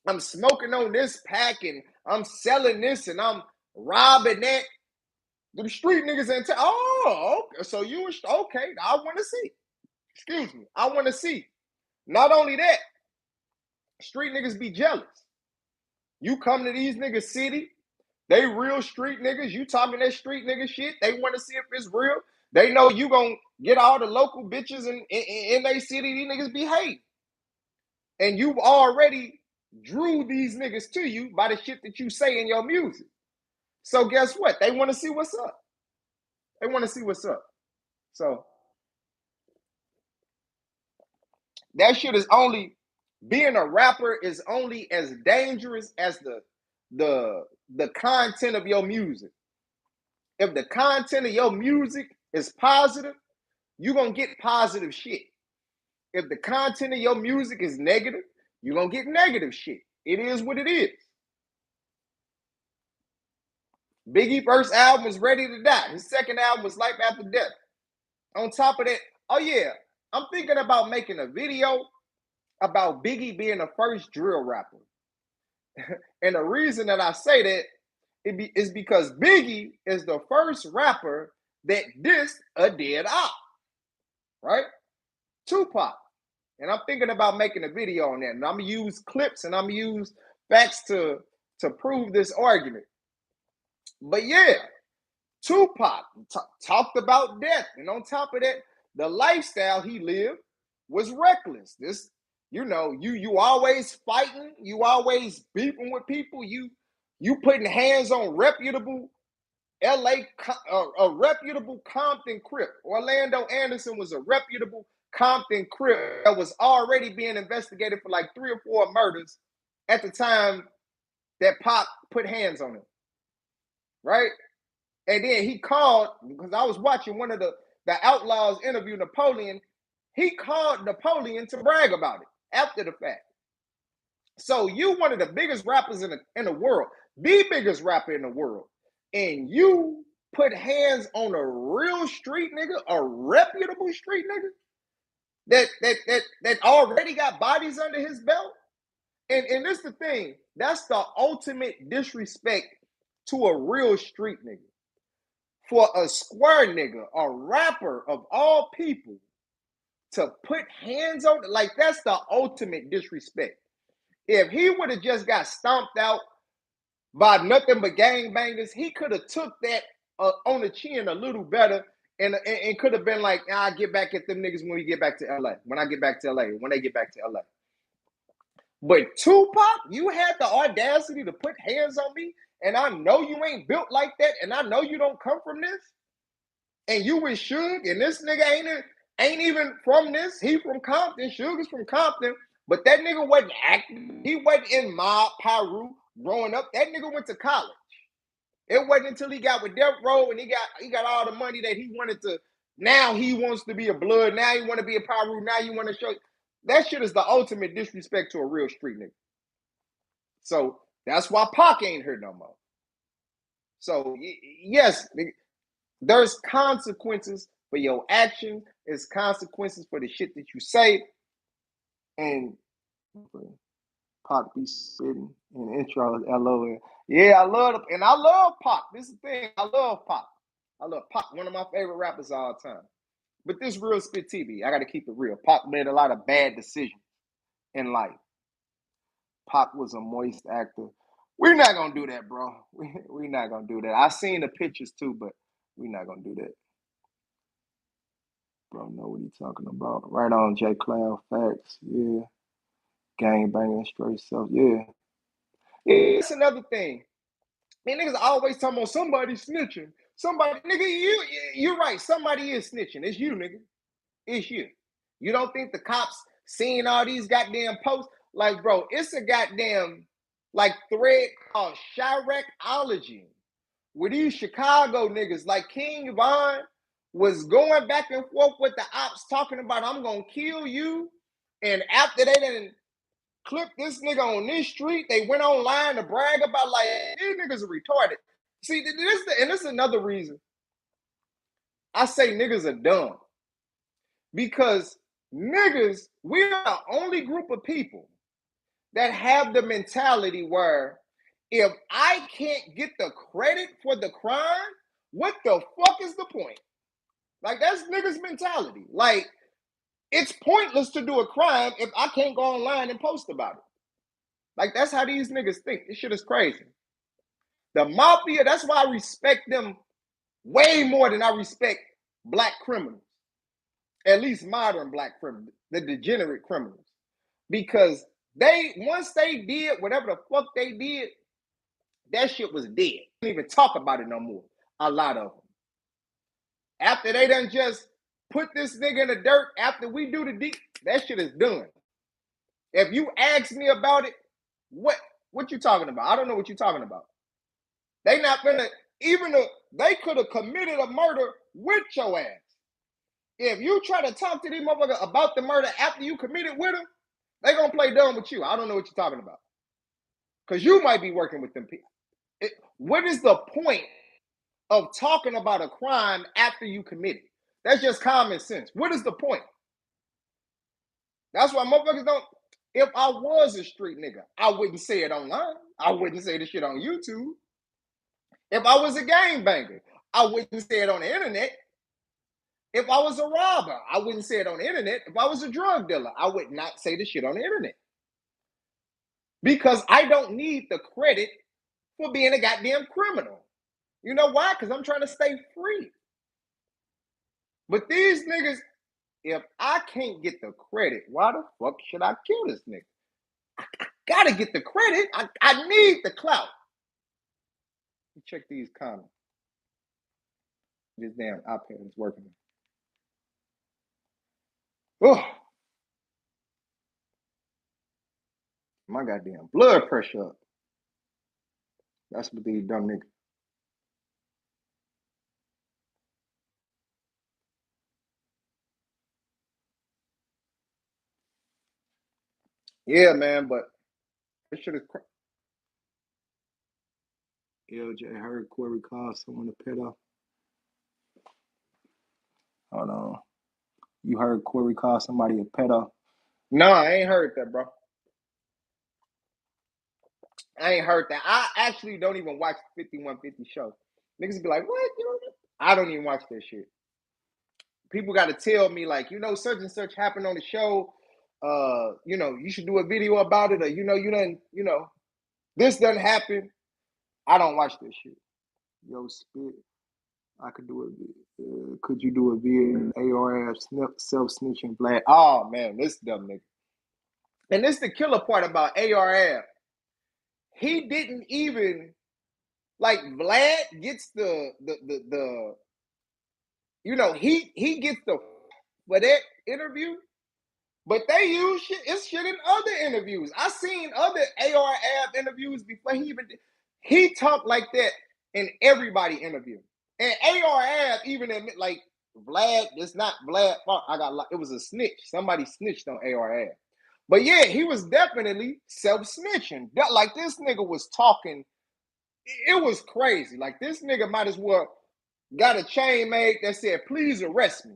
I'm smoking on this pack and I'm selling this and I'm robbing that, the street niggas ain't okay, so you okay, I want to see. Excuse me, I want to see. Not only that, street niggas be jealous. You come to these niggas city, they real street niggas, you talking that street nigga shit, they want to see if it's real. They know you gonna get all the local bitches in their city, these niggas behave. And you've already drew these niggas to you by the shit that you say in your music. So guess what? They want to see what's up. They want to see what's up. So that shit is only being a rapper is only as dangerous as the content of your music. If the content of your music is positive, you're gonna get positive shit. If the content of your music is negative, you're gonna get negative shit. It is what it is. Biggie first album was Ready to Die. His second album was Life After Death. On top of that, oh yeah, I'm thinking about making a video about Biggie being the first drill rapper. And the reason that I say that is because Biggie is the first rapper that dissed a dead op, right? Tupac. And I'm thinking about making a video on that. And I'm going to use clips and I'm going to use facts to prove this argument. But yeah, Tupac talked about death. And on top of that, the lifestyle he lived was reckless. This, you always fighting, you always beefing with people, you putting hands on reputable a reputable Compton Crip. Orlando Anderson was a reputable Compton Crip that was already being investigated for like 3 or 4 murders at the time that Pop put hands on him, right? And then he called, because I was watching one of the Outlaws interview Napoleon, he called Napoleon to brag about it after the fact. So you one of the biggest rappers in the world, the biggest rapper in the world, and you put hands on a real street nigga, a reputable street nigga that already got bodies under his belt. And this the thing, that's the ultimate disrespect to a real street nigga. For a square nigga, a rapper of all people, to put hands on, like, that's the ultimate disrespect. If he would have just got stomped out by nothing but gangbangers, he could have took that on the chin a little better and could have been like, I'll get back at them niggas when we get back to LA. When I get back to LA, when they get back to LA. But Tupac, you had the audacity to put hands on me, and I know you ain't built like that, and I know you don't come from this, and you with Suge, and this nigga ain't even from this. He from Compton. Suge is from Compton, but that nigga wasn't acting. He wasn't in mob Pyru growing up. That nigga went to college. It wasn't until he got with Death Row and he got all the money that he wanted to. Now he wants to be a Blood. Now he want to be a Pyru. Now you want to show. That shit is the ultimate disrespect to a real street nigga. So that's why Pac ain't here no more. So yes, there's consequences for your actions. There's consequences for the shit that you say. And Pac be spitting in the intro. LOL. Yeah, I love Pac. This is the thing. I love Pac. One of my favorite rappers of all time. But this real spit TV, I got to keep it real. Pac made a lot of bad decisions in life. Pac was a moist actor. We're not going to do that, bro. We're not going to do that. I seen the pictures too, but we're not going to do that. Bro, know what he's talking about. Right on, J. Cloud. Facts. Yeah. Gangbanging, straight stuff. Yeah. Yeah, it's another thing. Man, niggas always talking about somebody snitching. Somebody, nigga, you're right. Somebody is snitching. It's you, nigga. It's you. You don't think the cops seeing all these goddamn posts? Like, bro, it's a goddamn, like, thread called Chiracology, where these Chicago niggas, like King Von, was going back and forth with the ops talking about, I'm going to kill you. And after they didn't clip this nigga on this street, they went online to brag about, like, these niggas are retarded. See, this is another reason I say niggas are dumb. Because niggas, we are the only group of people that have the mentality where if I can't get the credit for the crime, what the fuck is the point? Like, that's niggas' mentality. Like, it's pointless to do a crime if I can't go online and post about it. Like, that's how these niggas think. This shit is crazy. The mafia, that's why I respect them way more than I respect black criminals. At least modern black criminals, the degenerate criminals. Because once they did whatever the fuck they did, that shit was dead. Don't even talk about it no more. A lot of them. After they done just put this nigga in the dirt, after we do the deep, that shit is done. If you ask me about it, what you talking about? I don't know what you're talking about. They not gonna they could have committed a murder with your ass. If you try to talk to these motherfuckers about the murder after you committed with them, they gonna play dumb with you. I don't know what you're talking about. Because you might be working with them people. What is the point of talking about a crime after you commit it? That's just common sense. What is the point? That's why motherfuckers don't. If I was a street nigga, I wouldn't say it online. I wouldn't say the shit on YouTube. If I was a gangbanger, I wouldn't say it on the internet. If I was a robber, I wouldn't say it on the internet. If I was a drug dealer, I would not say the shit on the internet. Because I don't need the credit for being a goddamn criminal. You know why? Because I'm trying to stay free. But these niggas, if I can't get the credit, why the fuck should I kill this nigga? I gotta get the credit. I need the clout. Check these comments. This damn iPad is working. Oh, my goddamn blood pressure up. That's what these dumb niggas. Yeah, man, but this shit is crazy. LJ heard Corey call someone a pedo. Hold on. You heard Corey call somebody a pedo? No, I ain't heard that, bro. I ain't heard that. I actually don't even watch the 5150 show. Niggas be like, what? I don't even watch that shit. People got to tell me, like, such and such happened on the show. You should do a video about it, or you done, this doesn't happen. I don't watch this shit. Yo, spit. I could do it. Could you do a video? ARF self snitching black. Oh man, this dumb nigga. And this the killer part about ARF. He didn't even like Vlad gets the he gets the for that interview, but they use shit. It's shit in other interviews. I seen other ARF interviews before he talked like that in everybody interview. And ARF even admit like Vlad, it's not Vlad fault. It was a snitch. Somebody snitched on ARF. But yeah, he was definitely self-snitching. Like this nigga was talking. It was crazy. Like this nigga might as well got a chain made that said, please arrest me.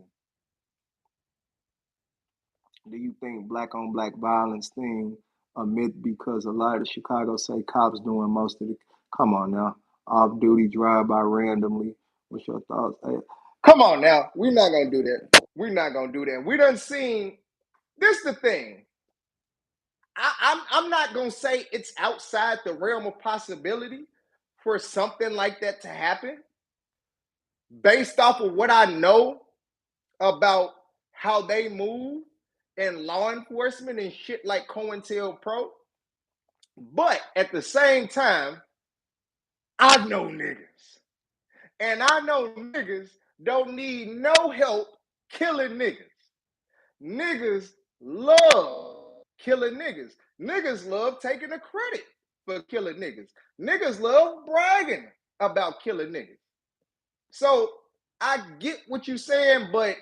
Do you think black on black violence thing a myth because a lot of Chicago say cops doing most of the come on now. Off duty drive by randomly. What's your thoughts? Hey, come on now. We're not gonna do that. We're not gonna do that. We done seen this the thing. I'm not gonna say it's outside the realm of possibility for something like that to happen based off of what I know about how they move in law enforcement and shit like COINTELPRO. But at the same time, I know niggas. And I know niggas don't need no help killing niggas. Niggas love killing niggas. Niggas love taking the credit for killing niggas. Niggas love bragging about killing niggas. So I get what you're saying, but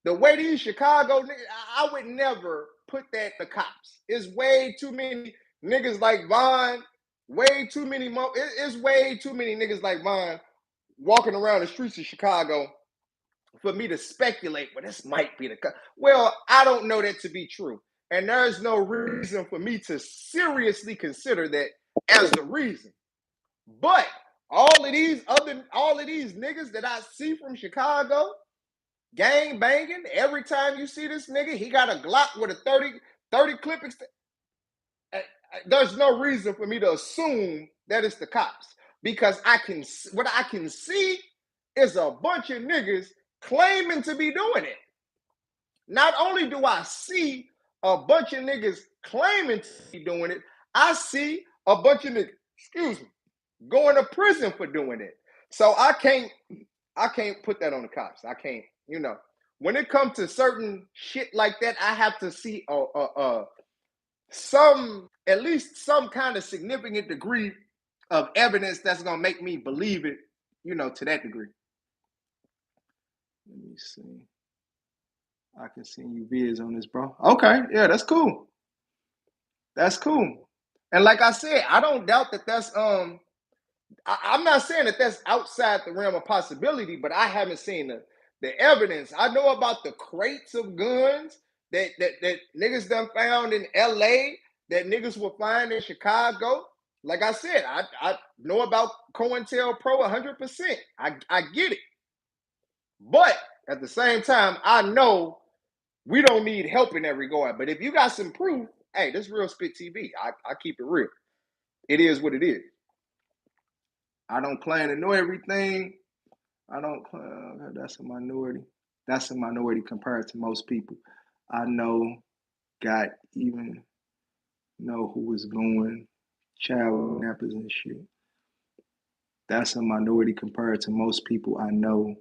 the way these Chicago niggas, I would never put that to cops. It's way too many niggas like Vaughn. Way too many. It's way too many niggas like Vaughn walking around the streets of Chicago for me to speculate. Well, this might be the. Well, I don't know that to be true, and there's no reason for me to seriously consider that as the reason. But all of these niggas that I see from Chicago, gang banging. Every time you see this nigga, he got a Glock with a 30 clip. There's no reason for me to assume that it's the cops because what I can see is a bunch of niggas claiming to be doing it. Not only do I see a bunch of niggas claiming to be doing it, I see a bunch of niggas, going to prison for doing it. So I can't put that on the cops. I can't, when it comes to certain shit like that, I have to see at least some kind of significant degree of evidence that's gonna make me believe it, to that degree. Let me see. I can send you vids on this, bro. Okay, yeah, that's cool. That's cool. And like I said, I don't doubt that that's I'm not saying that that's outside the realm of possibility, but I haven't seen the evidence. I know about the crates of guns that niggas done found in LA, that niggas will find in Chicago. Like I said, I know about COINTELPRO 100%. I get it. But at the same time, I know we don't need help in that regard. But if you got some proof, hey, this is Real Spit TV. I keep it real. It is what it is. I don't claim to know everything. I don't. That's a minority. That's a minority compared to most people. I know, got even know who was going child kidnappers and shit. That's a minority compared to most people I know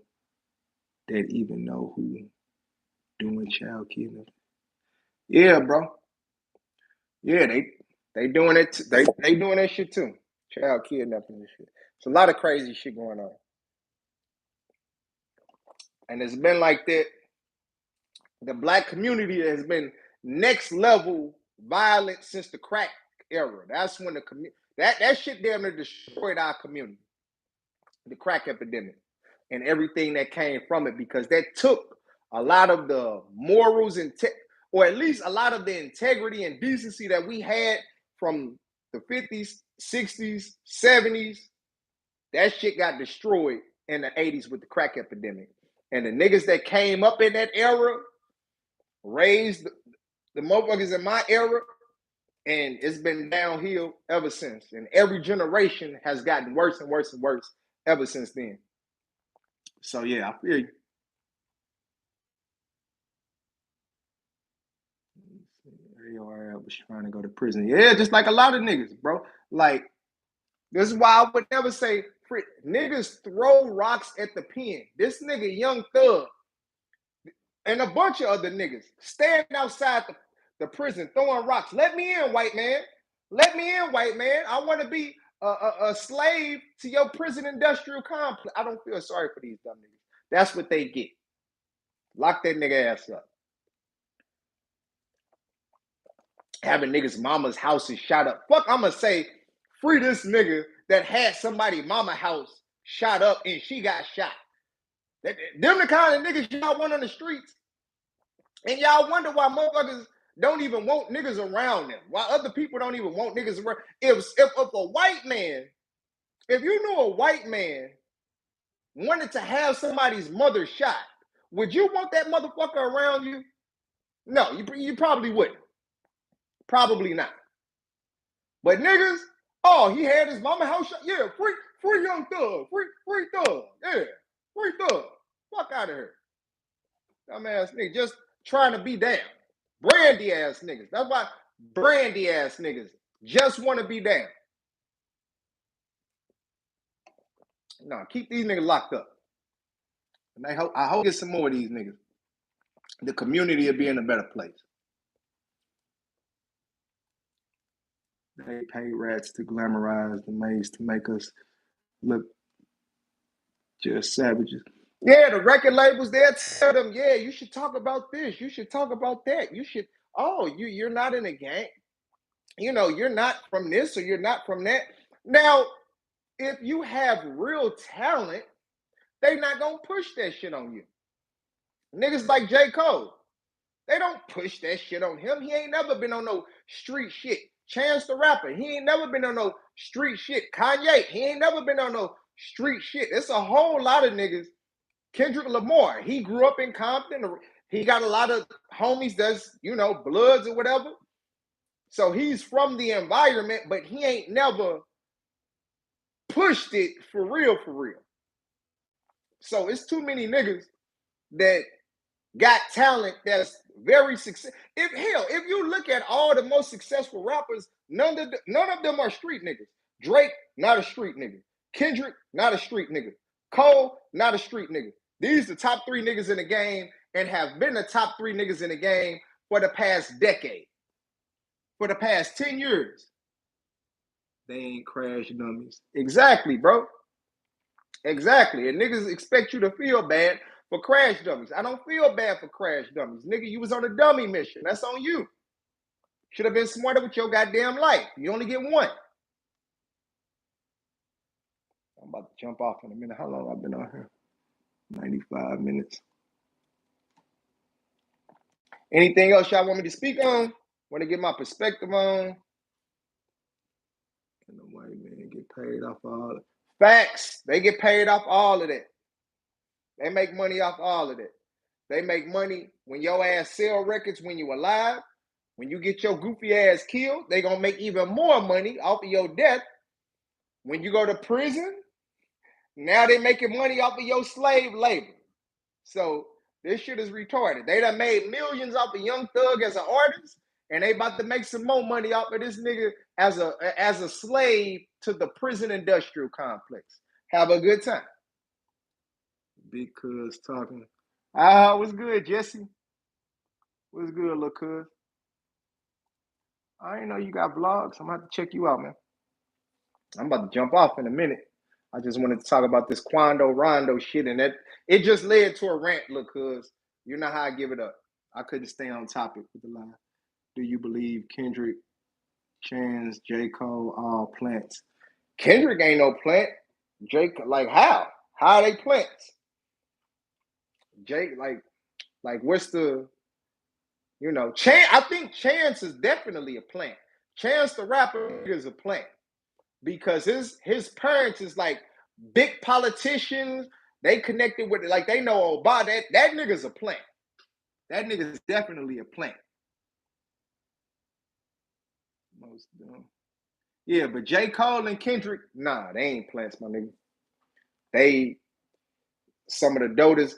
that even know who doing child kidnapping. Yeah, bro. Yeah, they doing it. They doing that shit too. Child kidnapping and shit. It's a lot of crazy shit going on, and it's been like that. The black community has been next level violent since the crack era. That's when that shit damn near destroyed our community. The crack epidemic and everything that came from it, because that took a lot of the morals or at least a lot of the integrity and decency that we had from the 50s, 60s, 70s. That shit got destroyed in the 80s with the crack epidemic. And the niggas that came up in that era raised the motherfuckers in my era, and it's been downhill ever since. And every generation has gotten worse and worse and worse ever since then. So yeah, I feel you. I was trying to go to prison. Yeah, just like a lot of niggas, bro. Like, this is why I would never say niggas throw rocks at the pen. This nigga Young Thug and a bunch of other niggas stand outside the prison throwing rocks. Let me in, white man. Let me in, white man. I want to be a slave to your prison industrial complex. I don't feel sorry for these dumb niggas. That's what they get. Lock that nigga ass up. Having niggas' mama's houses shot up. Fuck, I'ma say, free this nigga that had somebody mama house shot up and she got shot. Them the kind of niggas y'all want on the streets. And y'all wonder why motherfuckers don't even want niggas around them. Why other people don't even want niggas around. If a white man, if you knew a white man wanted to have somebody's mother shot, would you want that motherfucker around you? No, you probably wouldn't. Probably not. But niggas, oh, he had his mama house shot. Yeah, free Young Thug. Free Thug. Yeah, free Thug. Fuck out of here. Dumbass nigga, just trying to be down. Brandy ass niggas. That's why brandy ass niggas just want to be down. No, keep these niggas locked up. And I hope get some more of these niggas. The community will be in a better place. They pay rats to glamorize the maze to make us look just savages. Yeah, the record labels, they'll tell them, yeah, you should talk about this. You should talk about that. You should, you're not in a gang. You're not from this or you're not from that. Now, if you have real talent, they not going to push that shit on you. Niggas like J. Cole, they don't push that shit on him. He ain't never been on no street shit. Chance the Rapper, he ain't never been on no street shit. Kanye, he ain't never been on no street shit. It's a whole lot of niggas. Kendrick Lamar, he grew up in Compton. He got a lot of homies that's, Bloods or whatever. So he's from the environment, but he ain't never pushed it for real, for real. So it's too many niggas that got talent that's very successful. If you look at all the most successful rappers, none of them are street niggas. Drake, not a street nigga. Kendrick, not a street nigga. Cole, not a street nigga. These are the top 3 niggas in the game and have been the top 3 niggas in the game for the past decade. for the past 10 years. They ain't crash dummies. Exactly, bro. Exactly. And niggas expect you to feel bad for crash dummies. I don't feel bad for crash dummies. Nigga, you was on a dummy mission. That's on you. Should have been smarter with your goddamn life. You only get one. I'm about to jump off in a minute. How long I've been on here? 95 minutes. Anything else y'all want me to speak on? Want to get my perspective on? And the white man get paid off all of facts. They get paid off all of that. They make money off all of that. They make money when your ass sell records when you alive. When you get your goofy ass killed, they gonna make even more money off of your death. When you go to prison, now they making money off of your slave labor. So this shit is retarded. They done made millions off of Young Thug as an artist, and they about to make some more money off of this nigga as a slave to the prison industrial complex. Have a good time. Big cuz talking. What's good, Jesse? What's good, little cuz? I ain't know you got vlogs. I'm gonna have to check you out, man. I'm about to jump off in a minute. I just wanted to talk about this Quando Rondo shit, and that it just led to a rant, look, cuz you know how I give it up. I couldn't stay on topic with the line. Do you believe Kendrick, Chance, J. Cole, all plants? Kendrick ain't no plant. Jake, like how? How are they plants? Jake, like what's the, you know, Chance? I think Chance is definitely a plant. Chance the rapper is a plant because his parents is like big politicians. They connected with it, like they know Obama. That nigga's a plant. That nigga's definitely a plant. Most dumb. Yeah, but J. Cole and Kendrick, nah, they ain't plants, my nigga. They some of the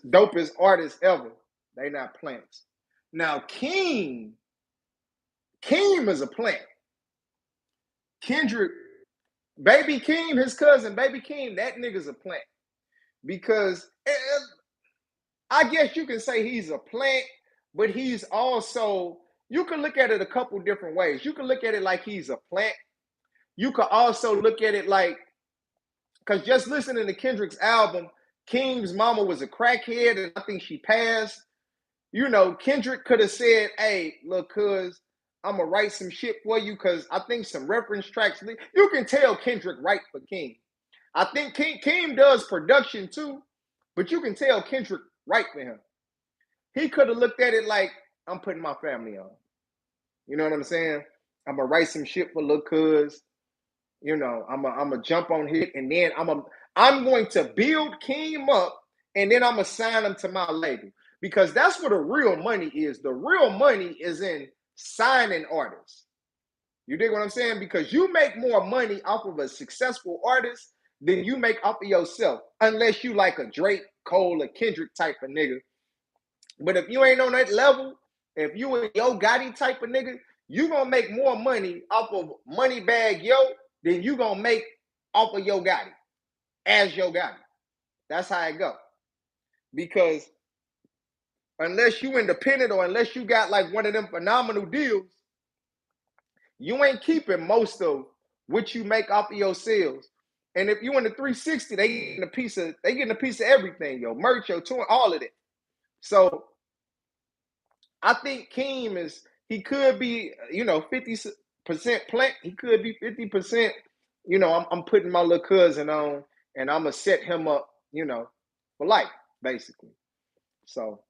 dopest artists ever. They not plants. Now Keem is a plant. Kendrick, Baby Keem, his cousin, Baby Keem, that nigga's a plant. Because I guess you can say he's a plant, but he's also, you can look at it a couple different ways. You can look at it like he's a plant. You could also look at it like, because just listening to Kendrick's album, Keem's mama was a crackhead and I think she passed. You know, Kendrick could have said, hey, look, cuz I'm going to write some shit for you because I think some reference tracks, you can tell Kendrick write for Keem. I think Keem does production too, but you can tell Kendrick write for him. He could have looked at it like, I'm putting my family on. You know what I'm saying? I'm going to write some shit for Lil Cuz. You know, I'm going to jump on hit and then I'm going to build Keem up and then I'm going to sign him to my label. Because that's where the real money is. The real money is in signing artists. You dig what I'm saying? Because you make more money off of a successful artist than you make off of yourself. Unless you like a Drake, Cole, or Kendrick type of nigga. But if you ain't on that level, if you a Yo Gotti type of nigga, you gonna make more money off of Moneybagg Yo than you gonna make off of Yo Gotti. As Yo Gotti. That's how it go. Because unless you independent or unless you got like one of them phenomenal deals, you ain't keeping most of what you make off of your sales. And if you in the 360, they getting a piece of everything, your merch, your tour, all of it. So I think Keem he could be, 50% plant. He could be 50%, I'm putting my little cousin on and I'm gonna set him up, for life, basically. So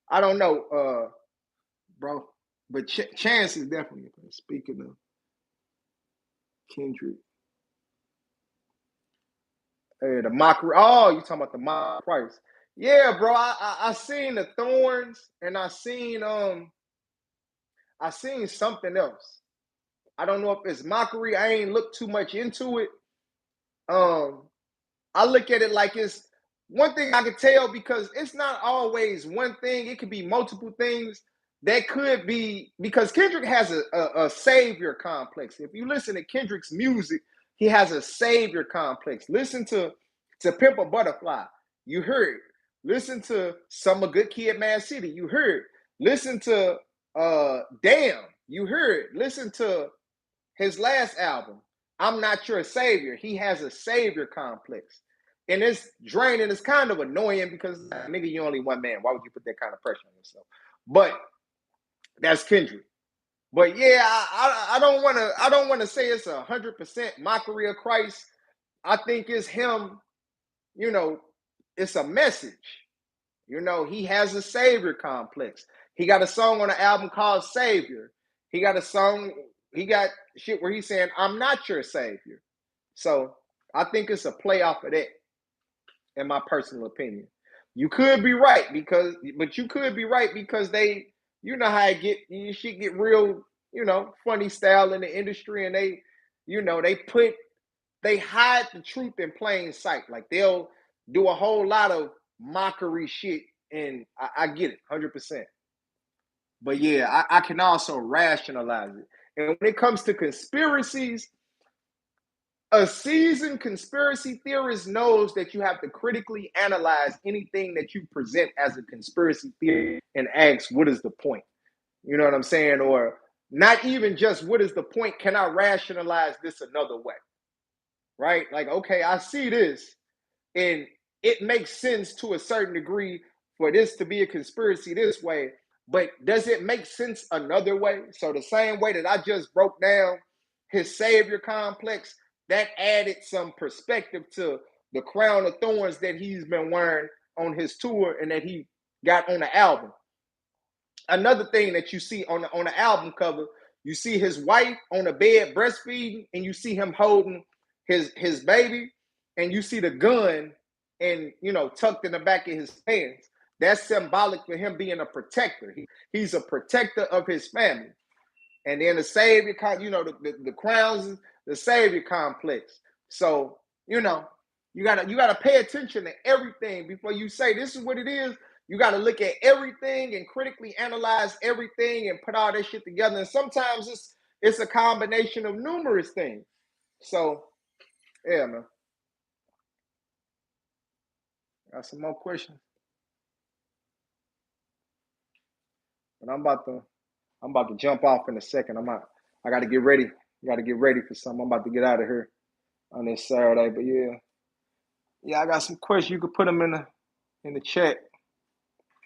I don't know, bro, but Chance is definitely. Speaking of Kendrick, the mockery. Oh, you talking about the mock price? Yeah, bro. I seen the Thorns, and I seen something else. I don't know if it's mockery. I ain't looked too much into it. I look at it like it's one thing I can tell because it's not always one thing. It could be multiple things. That could be because Kendrick has a savior complex. If you listen to Kendrick's music, he has a savior complex. Listen to Pimp a Butterfly. You heard. Listen to some of Good Kid, Mad City. You heard. Listen to Damn. You hear it. Listen to his last album, I'm Not Your Savior. He has a savior complex. And it's draining. It's kind of annoying because, nigga, you only one man. Why would you put that kind of pressure on yourself? But that's Kendrick. But yeah, I don't want to say it's 100% mockery of Christ. I think it's him, you know, it's a message. You know, he has a savior complex. He got a song on the album called Savior. He got shit where he's saying, I'm not your savior. So I think it's a play off of that, in my personal opinion. You could be right because they, you know how you shit get real, funny style in the industry, and they hide the truth in plain sight. Like they'll do a whole lot of mockery shit, and I get it 100%. But yeah, I can also rationalize it. And when it comes to conspiracies, a seasoned conspiracy theorist knows that you have to critically analyze anything that you present as a conspiracy theory and ask, what is the point? You know what I'm saying? Or not even just what is the point? Can I rationalize this another way? Right? Like, okay, I see this, and it makes sense to a certain degree for this to be a conspiracy this way, but does it make sense another way? So the same way that I just broke down his savior complex, that added some perspective to the crown of thorns that he's been wearing on his tour and that he got on the album. Another thing that you see on the album cover, you see his wife on the bed breastfeeding, and you see him holding his baby, and you see the gun and tucked in the back of his pants. That's symbolic for him being a protector. He's a protector of his family. And then the savior, the crowns, the savior complex. So you gotta pay attention to everything before you say this is what it is. You got to look at everything and critically analyze everything and put all that shit together. And sometimes it's a combination of numerous things. So, yeah, man. Got some more questions, but I'm about to jump off in a second. I got to get ready. Got to get ready for something. I'm about to get out of here on this Saturday. But yeah, I got some questions. You could put them in the chat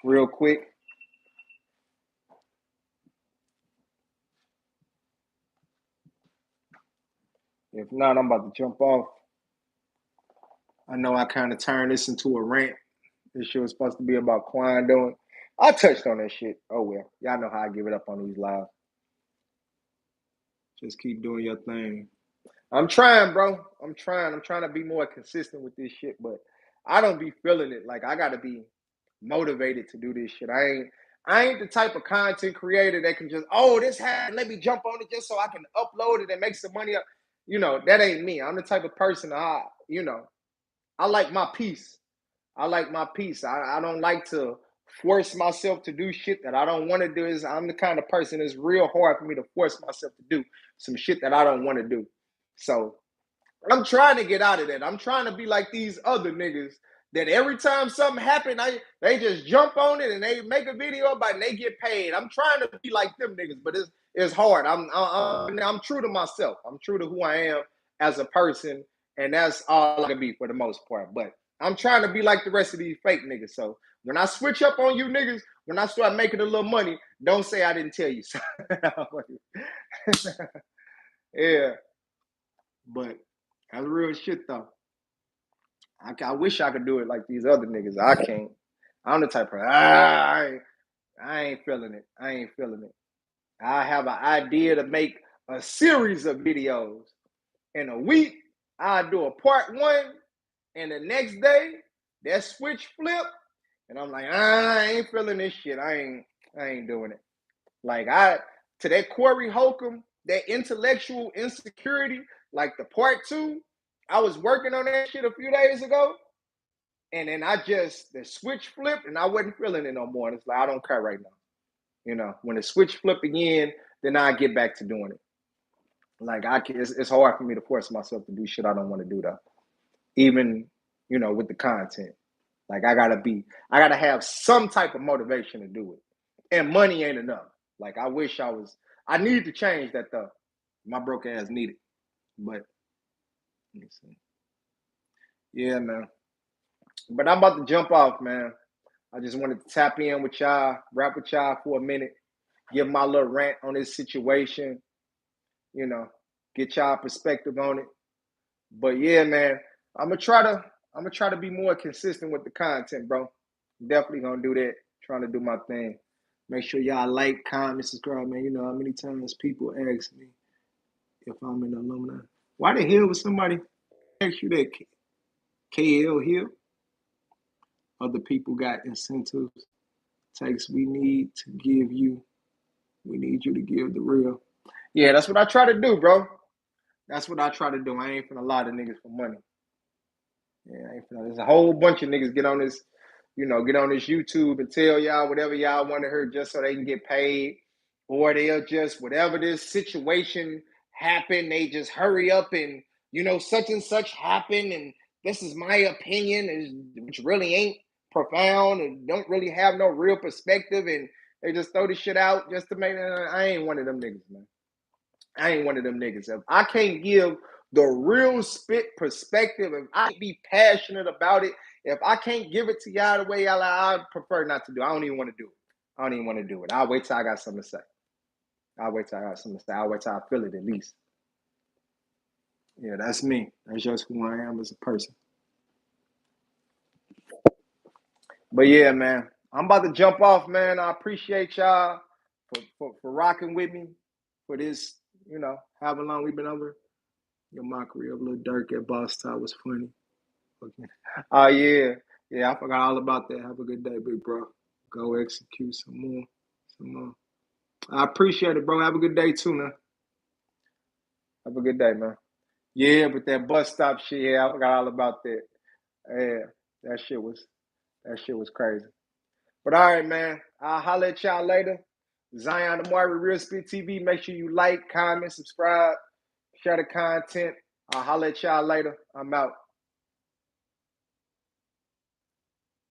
real quick. If not, I'm about to jump off. I know I kind of turned this into a rant. This shit was supposed to be about Quando. I touched on that shit. Oh well. Y'all know how I give it up on these lives. Just keep doing your thing. I'm trying, bro. I'm trying to be more consistent with this shit, but I don't be feeling it. Like I gotta be motivated to do this shit. I ain't the type of content creator that can just, this happened, let me jump on it just so I can upload it and make some money. That ain't me. I'm the type of person I like my peace. I like my peace. I don't like to force myself to do shit that I don't want to do. I'm the kind of person it's real hard for me to force myself to do some shit that I don't want to do. So I'm trying to get out of that. I'm trying to be like these other niggas that every time something happens, they just jump on it and they make a video about it and they get paid. I'm trying to be like them niggas, but it's hard. I'm true to myself. I'm true to who I am as a person, and that's all I can be for the most part. But I'm trying to be like the rest of these fake niggas. So when I switch up on you niggas, when I start making a little money, don't say I didn't tell you. Yeah, but that's real shit though. I wish I could do it like these other niggas. I can't. I'm the type of I ain't feeling it. I ain't feeling it. I have an idea to make a series of videos. In a week, I'll do a part one, and the next day, that switch flip, and I'm like, I ain't feeling this shit. I ain't doing it. Like to that Corey Holcomb, that intellectual insecurity, like the part two, I was working on that shit a few days ago. And then the switch flipped and I wasn't feeling it no more. And it's like, I don't care right now. When the switch flipped again, then I get back to doing it. Like it's hard for me to force myself to do shit I don't want to do though. Even, with the content. Like I gotta have some type of motivation to do it. And money ain't enough. Like I wish I I need to change that though. My broke ass need it. But let me see. Yeah, man. But I'm about to jump off, man. I just wanted to tap in with y'all, rap with y'all for a minute, give my little rant on this situation, you know, get y'all perspective on it. But yeah, man, I'm gonna try to be more consistent with the content, bro. Definitely gonna do that. Trying to do my thing. Make sure y'all like, comment, subscribe, man. You know how many times people ask me if I'm an alumni. Why the hell would somebody ask you that? KL here? Other people got incentives. Takes we need you to give the real. Yeah, that's what I try to do, bro. That's what I try to do. I ain't finna lie to niggas for money. Yeah, I ain't finna. There's a whole bunch of niggas get on this YouTube and tell y'all whatever y'all want to hear just so they can get paid. Or they'll just, whatever this situation happened, they just hurry up and, such and such happened and this is my opinion, which really ain't profound and don't really have no real perspective, and they just throw this shit out just to make. I ain't one of them niggas, man. I ain't one of them niggas. If I can't give the real spit perspective, if I be passionate about it, if I can't give it to y'all the way I prefer not to do. I don't even want to do it. I don't even want to do it. I'll wait till I got something to say. I'll wait till I feel it at least. Yeah, that's me. That's just who I am as a person. But yeah, man, I'm about to jump off, man. I appreciate y'all for rocking with me for this, however long we've been over. Your mockery of Lil Durk at Boss Top was funny. Okay. Oh, yeah. Yeah, I forgot all about that. Have a good day, big bro. Go execute some more. I appreciate it, bro. Have a good day, too, man. Have a good day, man. Yeah, but that bus stop shit, yeah, I forgot all about that. Yeah, that shit was crazy. But all right, man. I'll holler at y'all later. Zion Amari, Real Spit TV. Make sure you like, comment, subscribe, share the content. I'll holler at y'all later. I'm out.